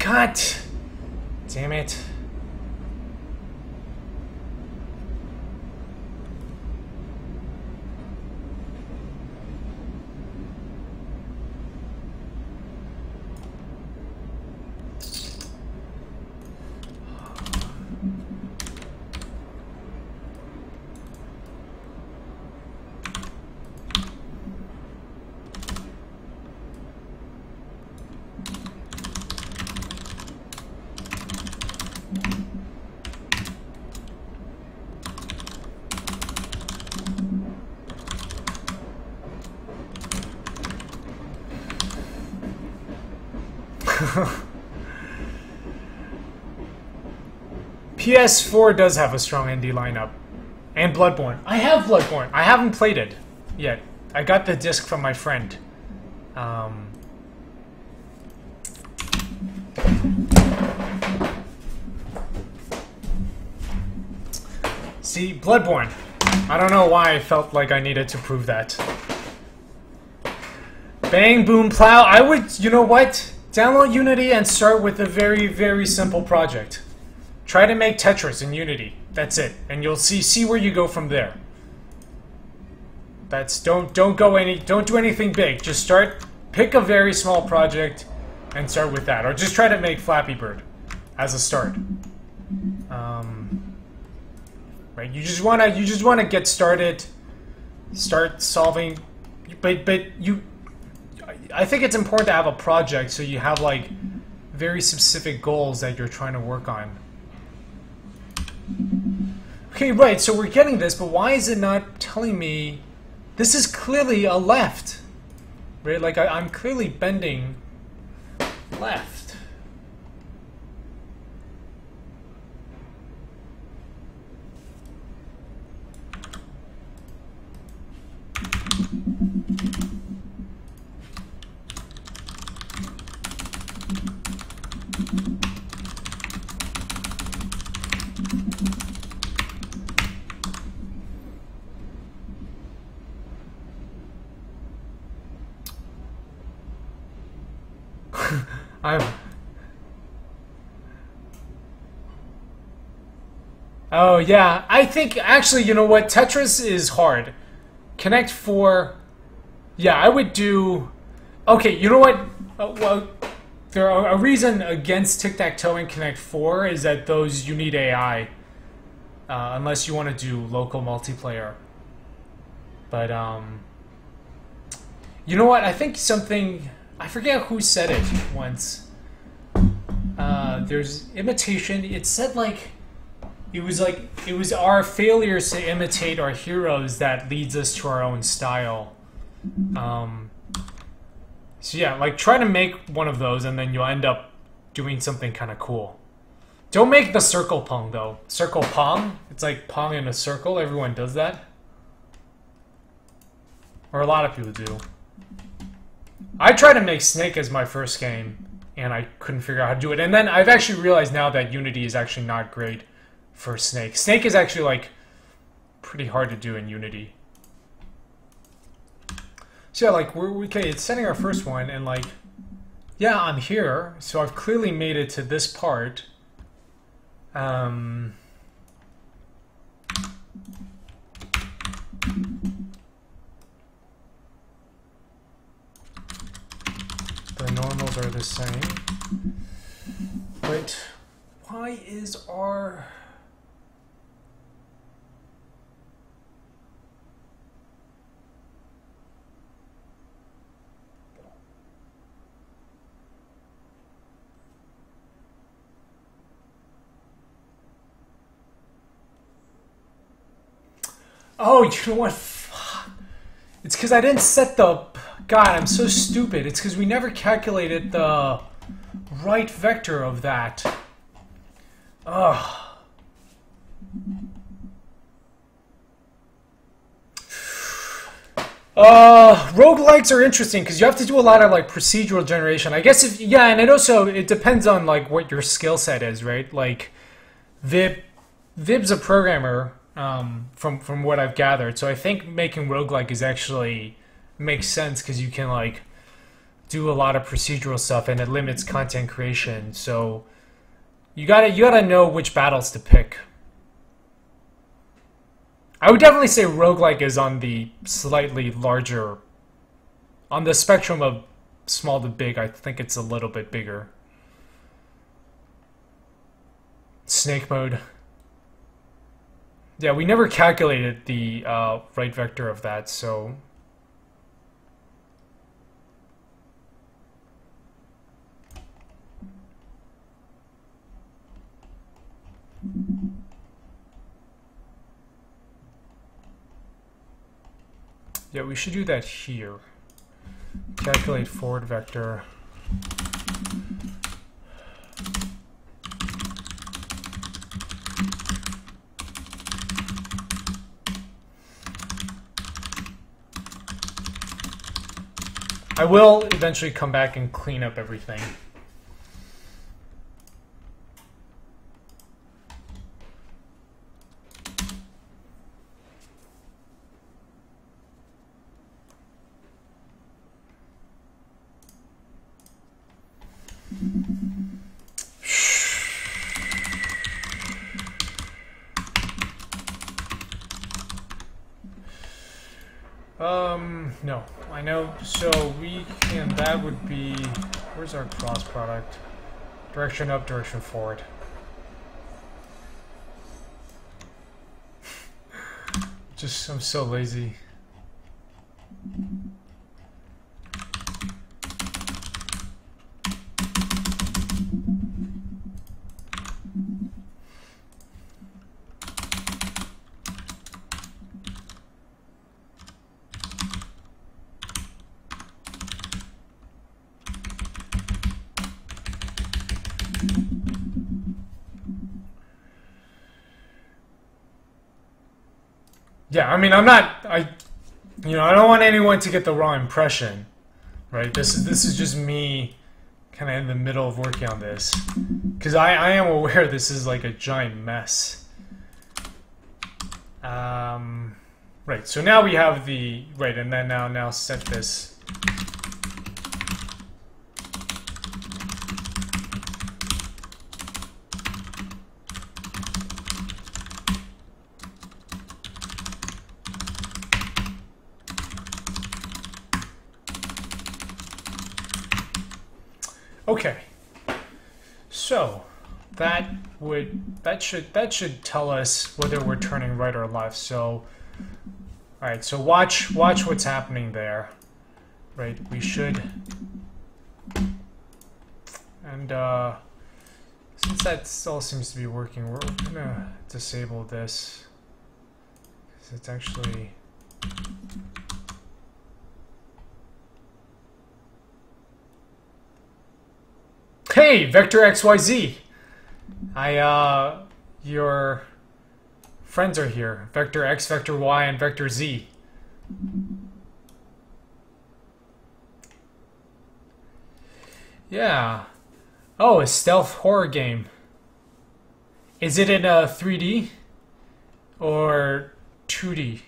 God damn it. PS4 does have a strong indie lineup. And Bloodborne. I have Bloodborne. I haven't played it yet. I got the disc from my friend. See, Bloodborne. I don't know why I felt like I needed to prove that. Bang, boom, plow. I would, you know what? Download Unity and start with a very, very simple project. Try to make Tetris in Unity. That's it, and you'll see where you go from there. Don't do anything big. Just pick a very small project, and start with that, or just try to make Flappy Bird as a start. Right? You just wanna get started, start solving, but you. I think it's important to have a project so you have like very specific goals that you're trying to work on. Okay, right, so we're getting this, but why is it not telling me this is clearly a left? Right? Like I'm clearly bending left. I'm. Oh yeah, I think actually, you know what? Tetris is hard. Connect 4. Yeah, I would do. Okay, you know what? Well, there are a reason against tic-tac-toe and Connect 4 is that those you need AI, unless you want to do local multiplayer. But you know what? I think something. I forget who said it once. There's imitation. It said like. It was our failures to imitate our heroes that leads us to our own style. So yeah, like try to make one of those and then you'll end up doing something kind of cool. Don't make the circle pong though. Circle pong? It's like pong in a circle. Everyone does that. Or a lot of people do. I tried to make Snake as my first game and I couldn't figure out how to do it. And then I've actually realized now that Unity is actually not great for Snake. Snake is actually like pretty hard to do in Unity. So yeah, like okay, it's setting our first one and like yeah, I'm here, so I've clearly made it to this part. The normals are the same. But why is our Oh, you know what? Fuck. It's because I didn't set the... God, I'm so stupid. It's because we never calculated the right vector of that. Ugh. Roguelikes are interesting because you have to do a lot of like procedural generation. I guess if... Yeah, and it depends on like what your skill set is, right? Like, Vib's a programmer... from what I've gathered, so I think making roguelike is actually makes sense because you can like do a lot of procedural stuff and it limits content creation. So you gotta know which battles to pick. I would definitely say roguelike is on the slightly larger, on the spectrum of small to big. I think it's a little bit bigger. Snake mode. Yeah, we never calculated the right vector of that, so... Yeah, we should do that here. Calculate forward vector. I will eventually come back and clean up everything. No, I know, so we can, that would be, where's our cross product? Direction up, direction forward. Just, I'm so lazy. Yeah, I mean, I don't want anyone to get the wrong impression, right? This is just me kind of in the middle of working on this. Because I am aware this is like a giant mess. Right, so now we have the, right, and then now set this. Okay. So that should tell us whether we're turning right or left. So all right, so watch what's happening there. Right, we should, and since that still seems to be working, we're gonna disable this because it's actually hey, Vector XYZ. Your friends are here. Vector X, Vector Y, and Vector Z. Yeah. Oh, a stealth horror game. Is it in a 3D or 2D?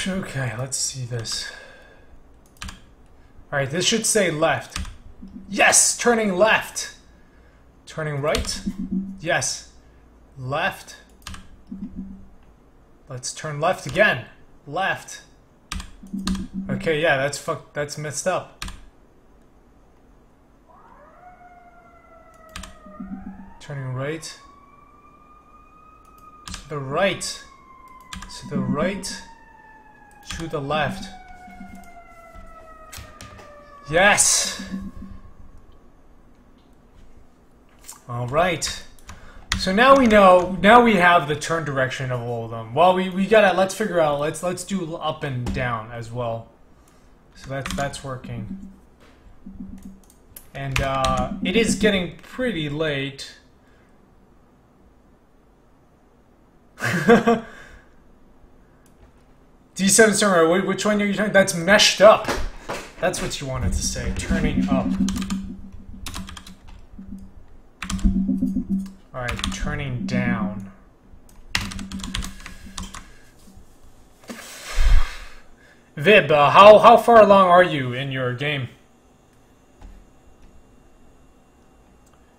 Okay, let's see this. Alright, this should say left. Yes! Turning left! Turning right? Yes. Left. Let's turn left again. Left. Okay, yeah, that's messed up. Turning right. To the right. To the right. To the left. Yes! Alright. So now we know, now we have the turn direction of all of them. Well, we gotta, let's figure out, let's do up and down as well. So that's working. And it is getting pretty late. D7 Samurai, which one are you turning? That's meshed up. That's what you wanted to say. Turning up. Alright, turning down. Vib, how far along are you in your game?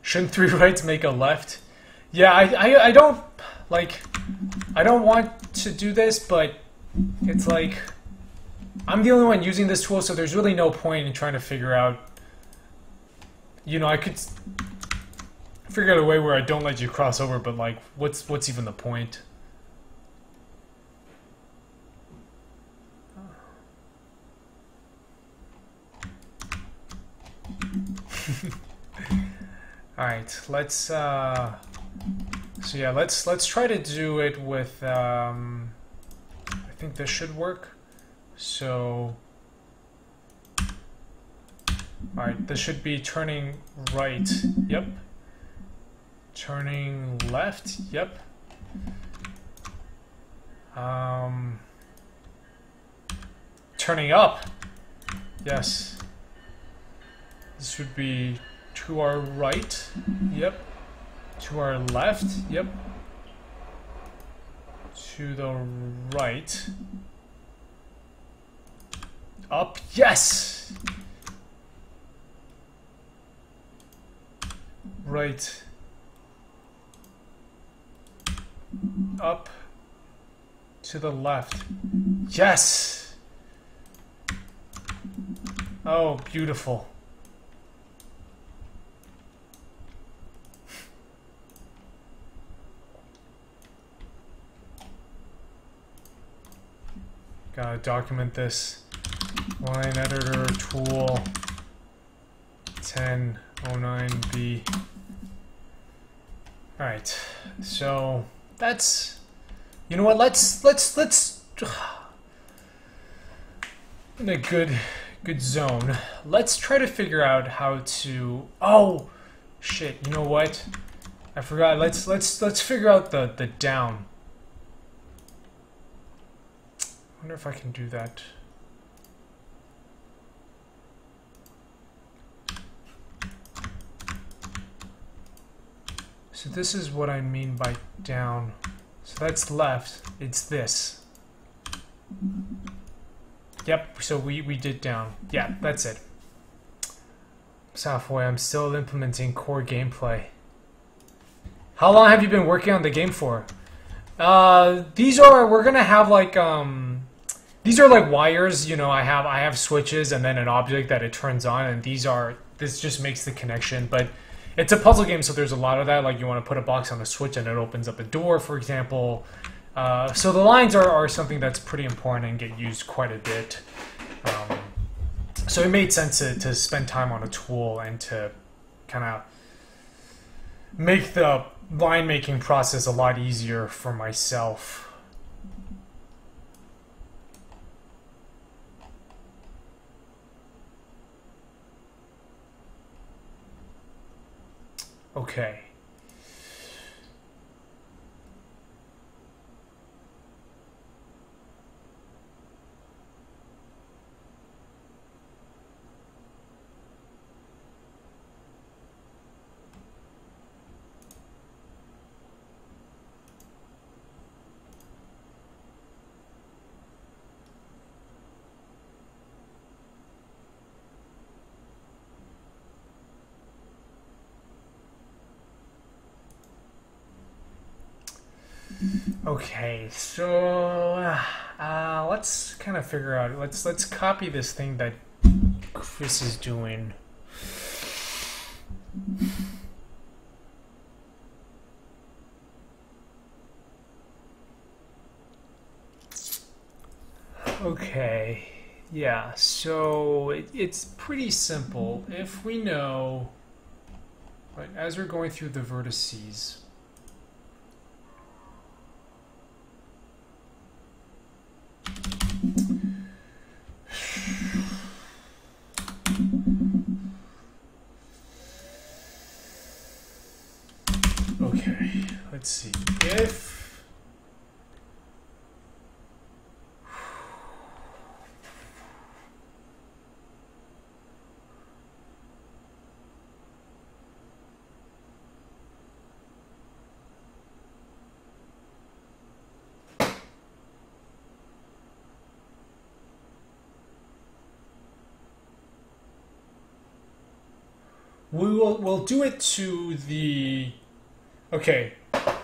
Shouldn't 3 rights make a left? Yeah, I don't, like, I don't want to do this, but it's like, I'm the only one using this tool, so there's really no point in trying to figure out, you know, I could figure out a way where I don't let you cross over, but like, what's even the point? Alright, let's, so yeah, let's try to do it with, I think this should work. So, alright, this should be turning right. Yep. Turning left. Yep. Turning up. Yes. This would be to our right. Yep. To our left. Yep. To the right. Up. Yes! Right. Up. To the left. Yes! Oh, beautiful. Gotta document this. Line editor tool 1009B. Alright, so that's, you know what, let's in a good zone. Let's try to figure out how to, oh shit, you know what? I forgot, let's figure out the down. I wonder if I can do that. this is what I mean by down. So that's left. It's this. Yep, so we did down. Yeah, that's it. So halfway, I'm still implementing core gameplay. How long have you been working on the game for? We're gonna have like, these are like wires, you know, I have switches and then an object that it turns on, and this just makes the connection, but it's a puzzle game, so there's a lot of that, like you want to put a box on a switch and it opens up a door, for example. So the lines are something that's pretty important and get used quite a bit. So it made sense to spend time on a tool and to kind of make the line making process a lot easier for myself. Okay. Okay, so let's kind of figure out. Let's copy this thing that Chris is doing. Okay, yeah. So it's pretty simple. If we know, right, as we're going through the vertices. Okay, let's see. If we'll do it to the. Okay,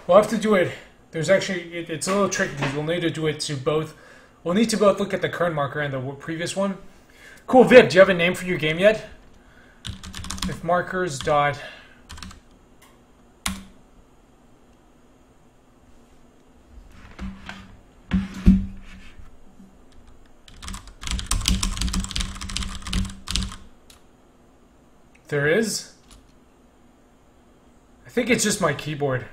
we'll have to do it. There's actually it's a little tricky because we'll need to do it to both. We'll need to both look at the current marker and the previous one. Cool, Viv. Do you have a name for your game yet? If markers dot. There is? I think it's just my keyboard.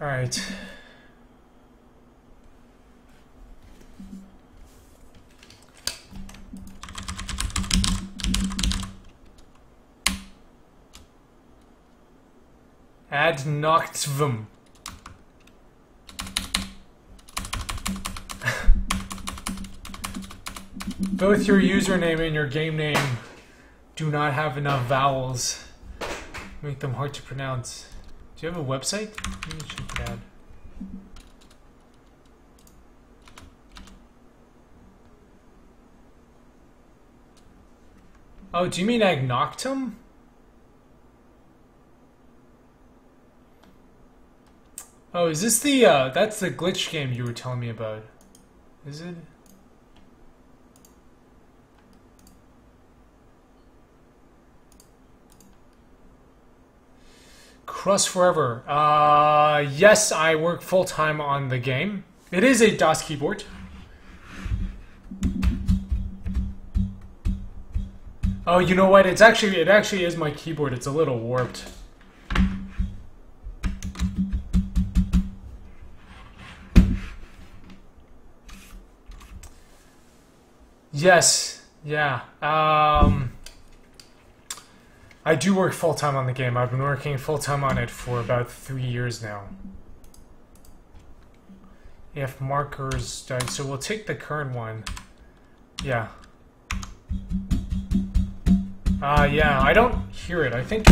All right. Ad noctvum. Both your username and your game name do not have enough vowels. Make them hard to pronounce. Do you have a website? Let me check it out. Oh, do you mean agnoctum? Oh, is this the, that's the glitch game you were telling me about. Is it? Crust Forever. Yes, I work full-time on the game. It is a DOS keyboard. Oh, you know what? It actually is my keyboard. It's a little warped. Yes. Yeah. I do work full-time on the game. I've been working full-time on it for about 3 years now. If markers died, so we'll take the current one. Yeah. Yeah, I don't hear it. I think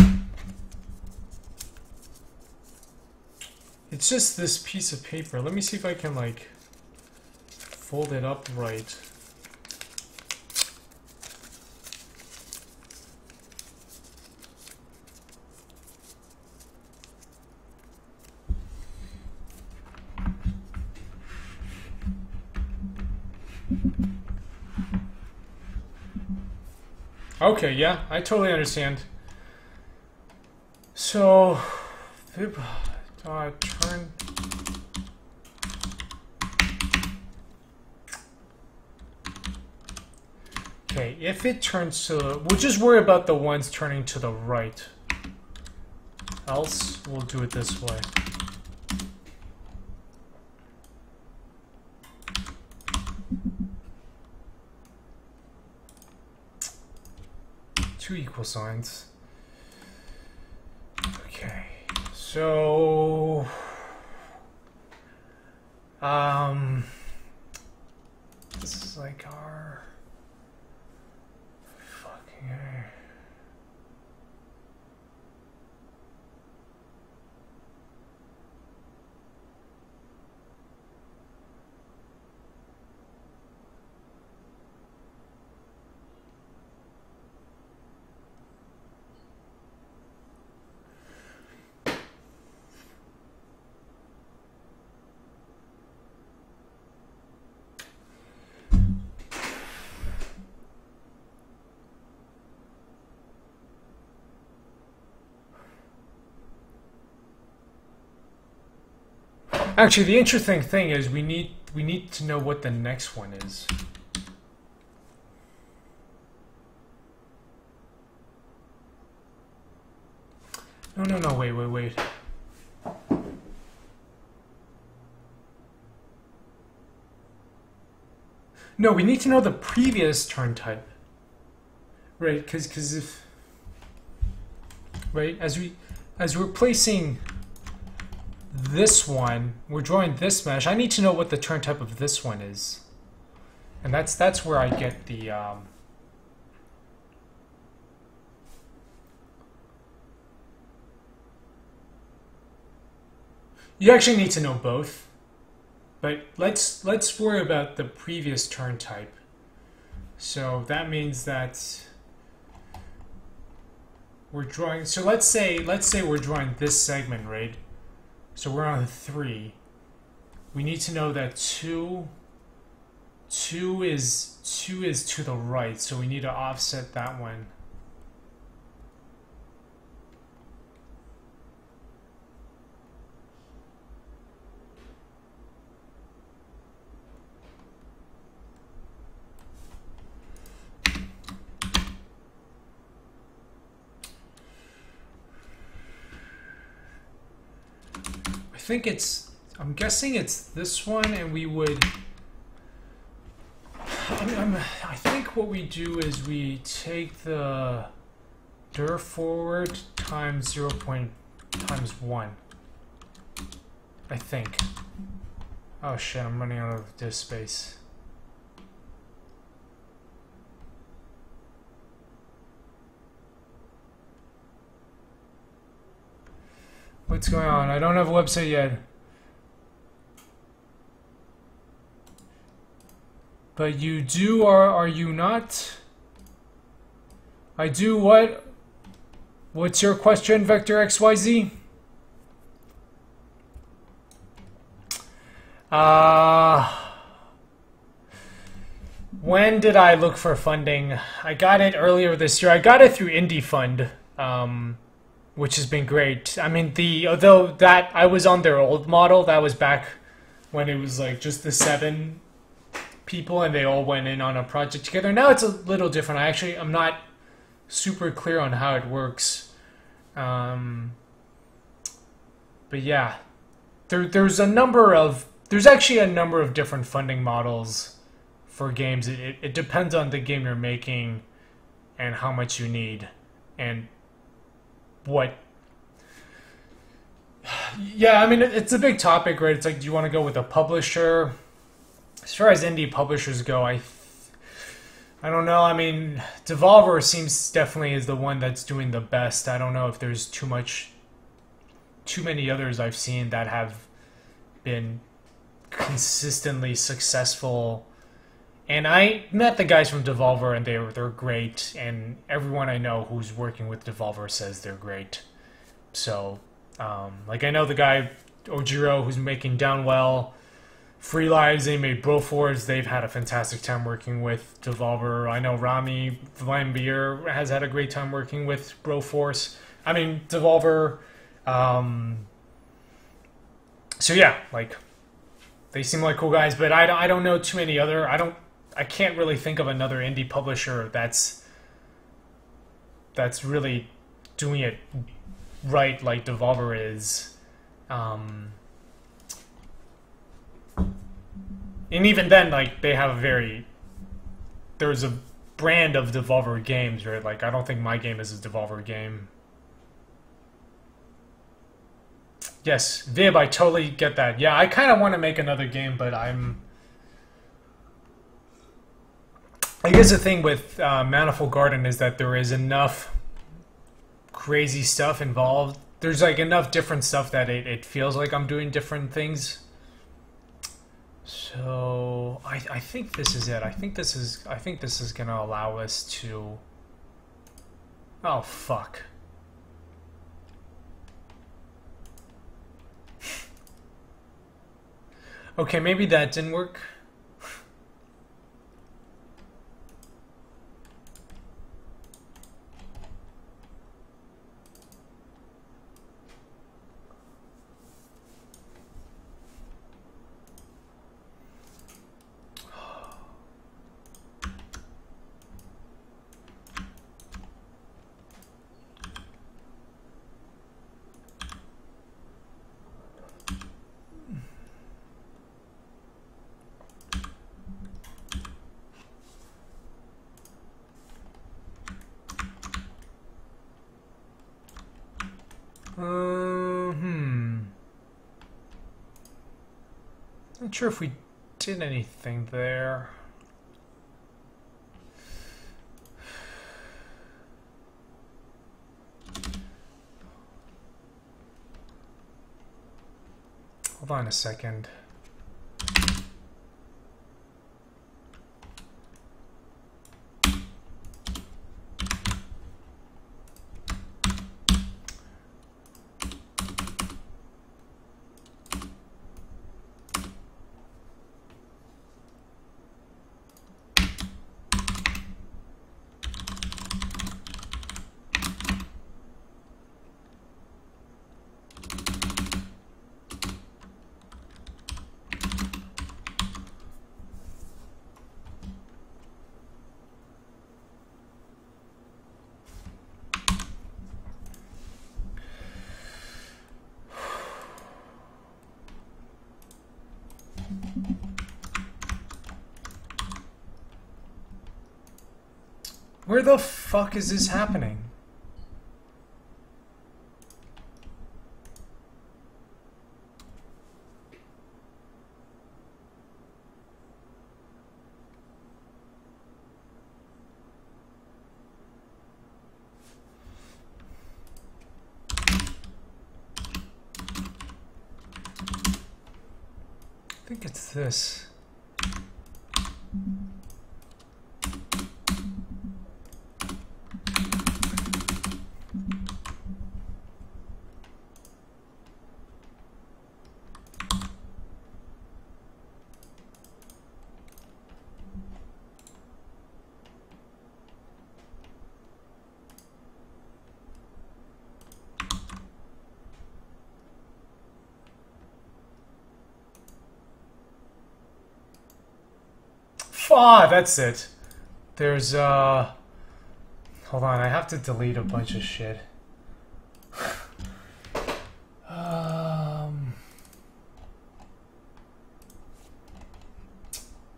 it's just this piece of paper. Let me see if I can, like, fold it up right. Okay, yeah, I totally understand. So, turn. Okay, if it turns to, we'll just worry about the ones turning to the right. Else, we'll do it this way. Two equal signs. Okay, so this is like our fucking. Actually, the interesting thing is we need to know what the next one is. No, wait. No, we need to know the previous turn type. Right, because if... Right, as we're placing this one, we're drawing this mesh, I need to know what the turn type of this one is. And that's where I get the... You actually need to know both. But let's worry about the previous turn type. So that means that we're drawing. So let's say we're drawing this segment, right? So we're on 3. We need to know that 2 is to the right. So we need to offset that one. I'm guessing it's this one, and we would... I think what we do is we take the dir forward times 0. Times 1. I think. Oh shit, I'm running out of disk space. What's going on? I don't have a website yet. But you do, or are you not? I do what? What's your question, Vector XYZ? When did I look for funding? I got it earlier this year. I got it through Indie Fund. Which has been great. I mean, although that I was on their old model, that was back when it was like just the 7 people and they all went in on a project together. Now it's a little different. I'm not super clear on how it works. But yeah, there's actually a number of different funding models for games. It depends on the game you're making and how much you need and what. Yeah, I mean, it's a big topic, right? It's like, do you want to go with a publisher? As far as indie publishers go, I don't know. I mean, Devolver seems definitely is the one that's doing the best. I don't know if there's too many others I've seen that have been consistently successful. And I met the guys from Devolver, and they're great. And everyone I know who's working with Devolver says they're great. So, like I know the guy Ojiro who's making Downwell, Free Lives. They made Broforce. They've had a fantastic time working with Devolver. I know Rami Vlambeer has had a great time working with Broforce. I mean Devolver. So yeah, like they seem like cool guys, but I don't know too many other. I can't really think of another indie publisher that's really doing it right like Devolver is. And even then, like they have there's a brand of Devolver games, right? Like I don't think my game is a Devolver game. Yes, Vib, I totally get that. Yeah, I kind of want to make another game, but I guess the thing with Manifold Garden is that there is enough crazy stuff involved. There's like enough different stuff that it feels like I'm doing different things. So I think this is it. I think this is gonna allow us to. Oh fuck. Okay, maybe that didn't work. Not sure if we did anything there. Hold on a second. Where the fuck is this happening? I think it's this. Ah, that's it. There's, hold on, I have to delete a bunch of shit.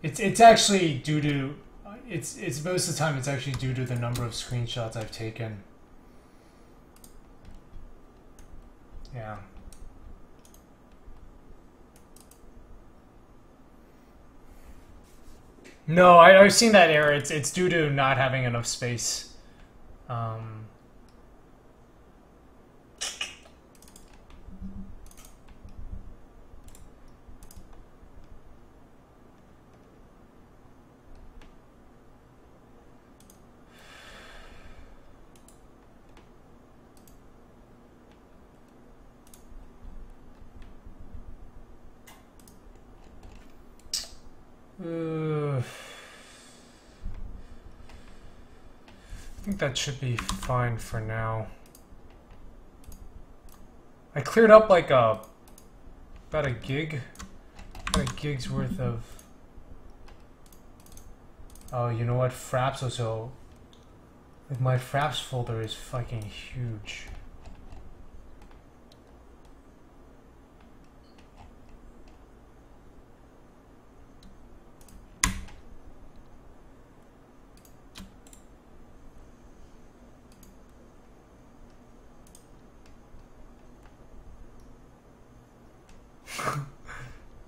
It's actually due to, it's most of the time it's actually due to the number of screenshots I've taken. Yeah. No, I've seen that error. It's due to not having enough space. Um, I think that should be fine for now. I cleared up like about a gig's worth of. Oh, you know what? Fraps also. Like my Fraps folder is fucking huge.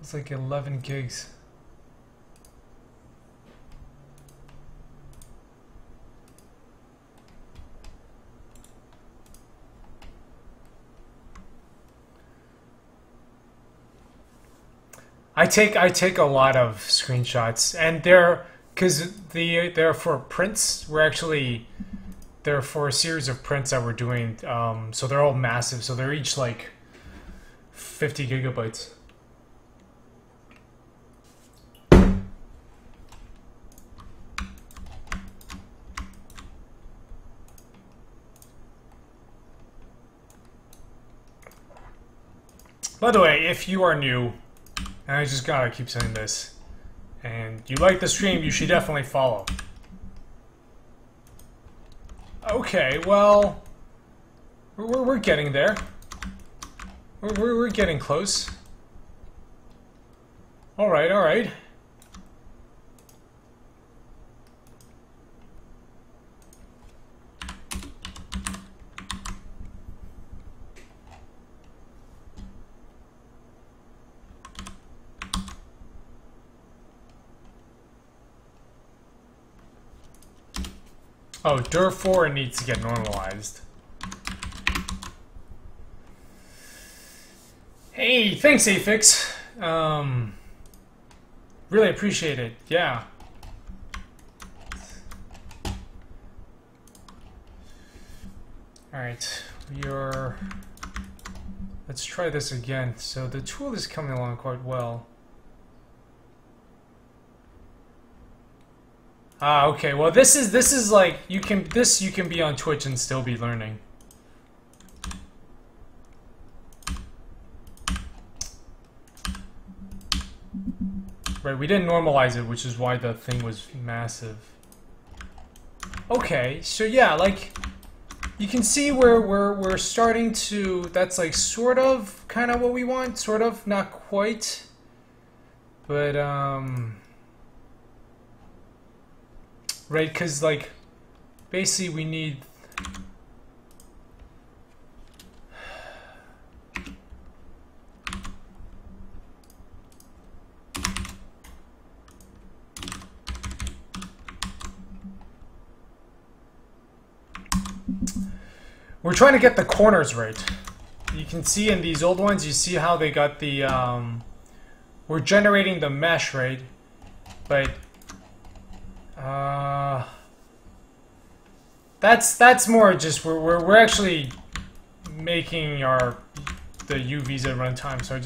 It's like 11 gigs. I take a lot of screenshots, and they're for prints. They're for a series of prints that we're doing. So they're all massive. So they're each like 50 gigabytes. By the way, if you are new, and I just gotta keep saying this, and you like the stream, you should definitely follow. Okay, well, we're getting there. We're getting close. All right, all right. Oh, dir4 needs to get normalized. Hey, thanks, Afix. Really appreciate it. Yeah. All right, let's try this again. So the tool is coming along quite well. Ah, okay. Well, this is like you can be on Twitch and still be learning. Right, we didn't normalize it, which is why the thing was massive. Okay, so yeah, like you can see where we're starting to. That's like sort of kind of what we want, sort of, not quite, but right, because like basically we need we're trying to get the corners right. You can see in these old ones, you see how they got the we're generating the mesh, right? But that's more just we're actually making the UVs at runtime. So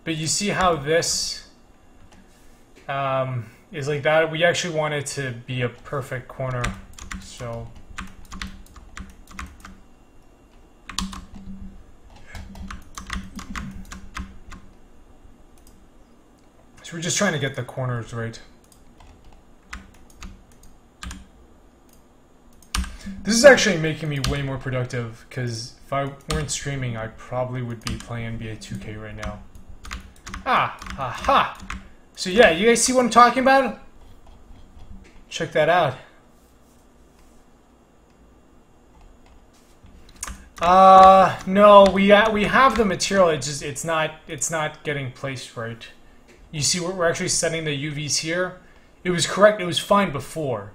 but you see how this is like that. We actually want it to be a perfect corner. So we're just trying to get the corners right. This is actually making me way more productive, because if I weren't streaming, I probably would be playing NBA 2K right now. Ah, aha! So yeah, you guys see what I'm talking about? Check that out. No, we have the material. It's not getting placed right. You see, we're actually setting the UVs here. it was correct. It was fine before,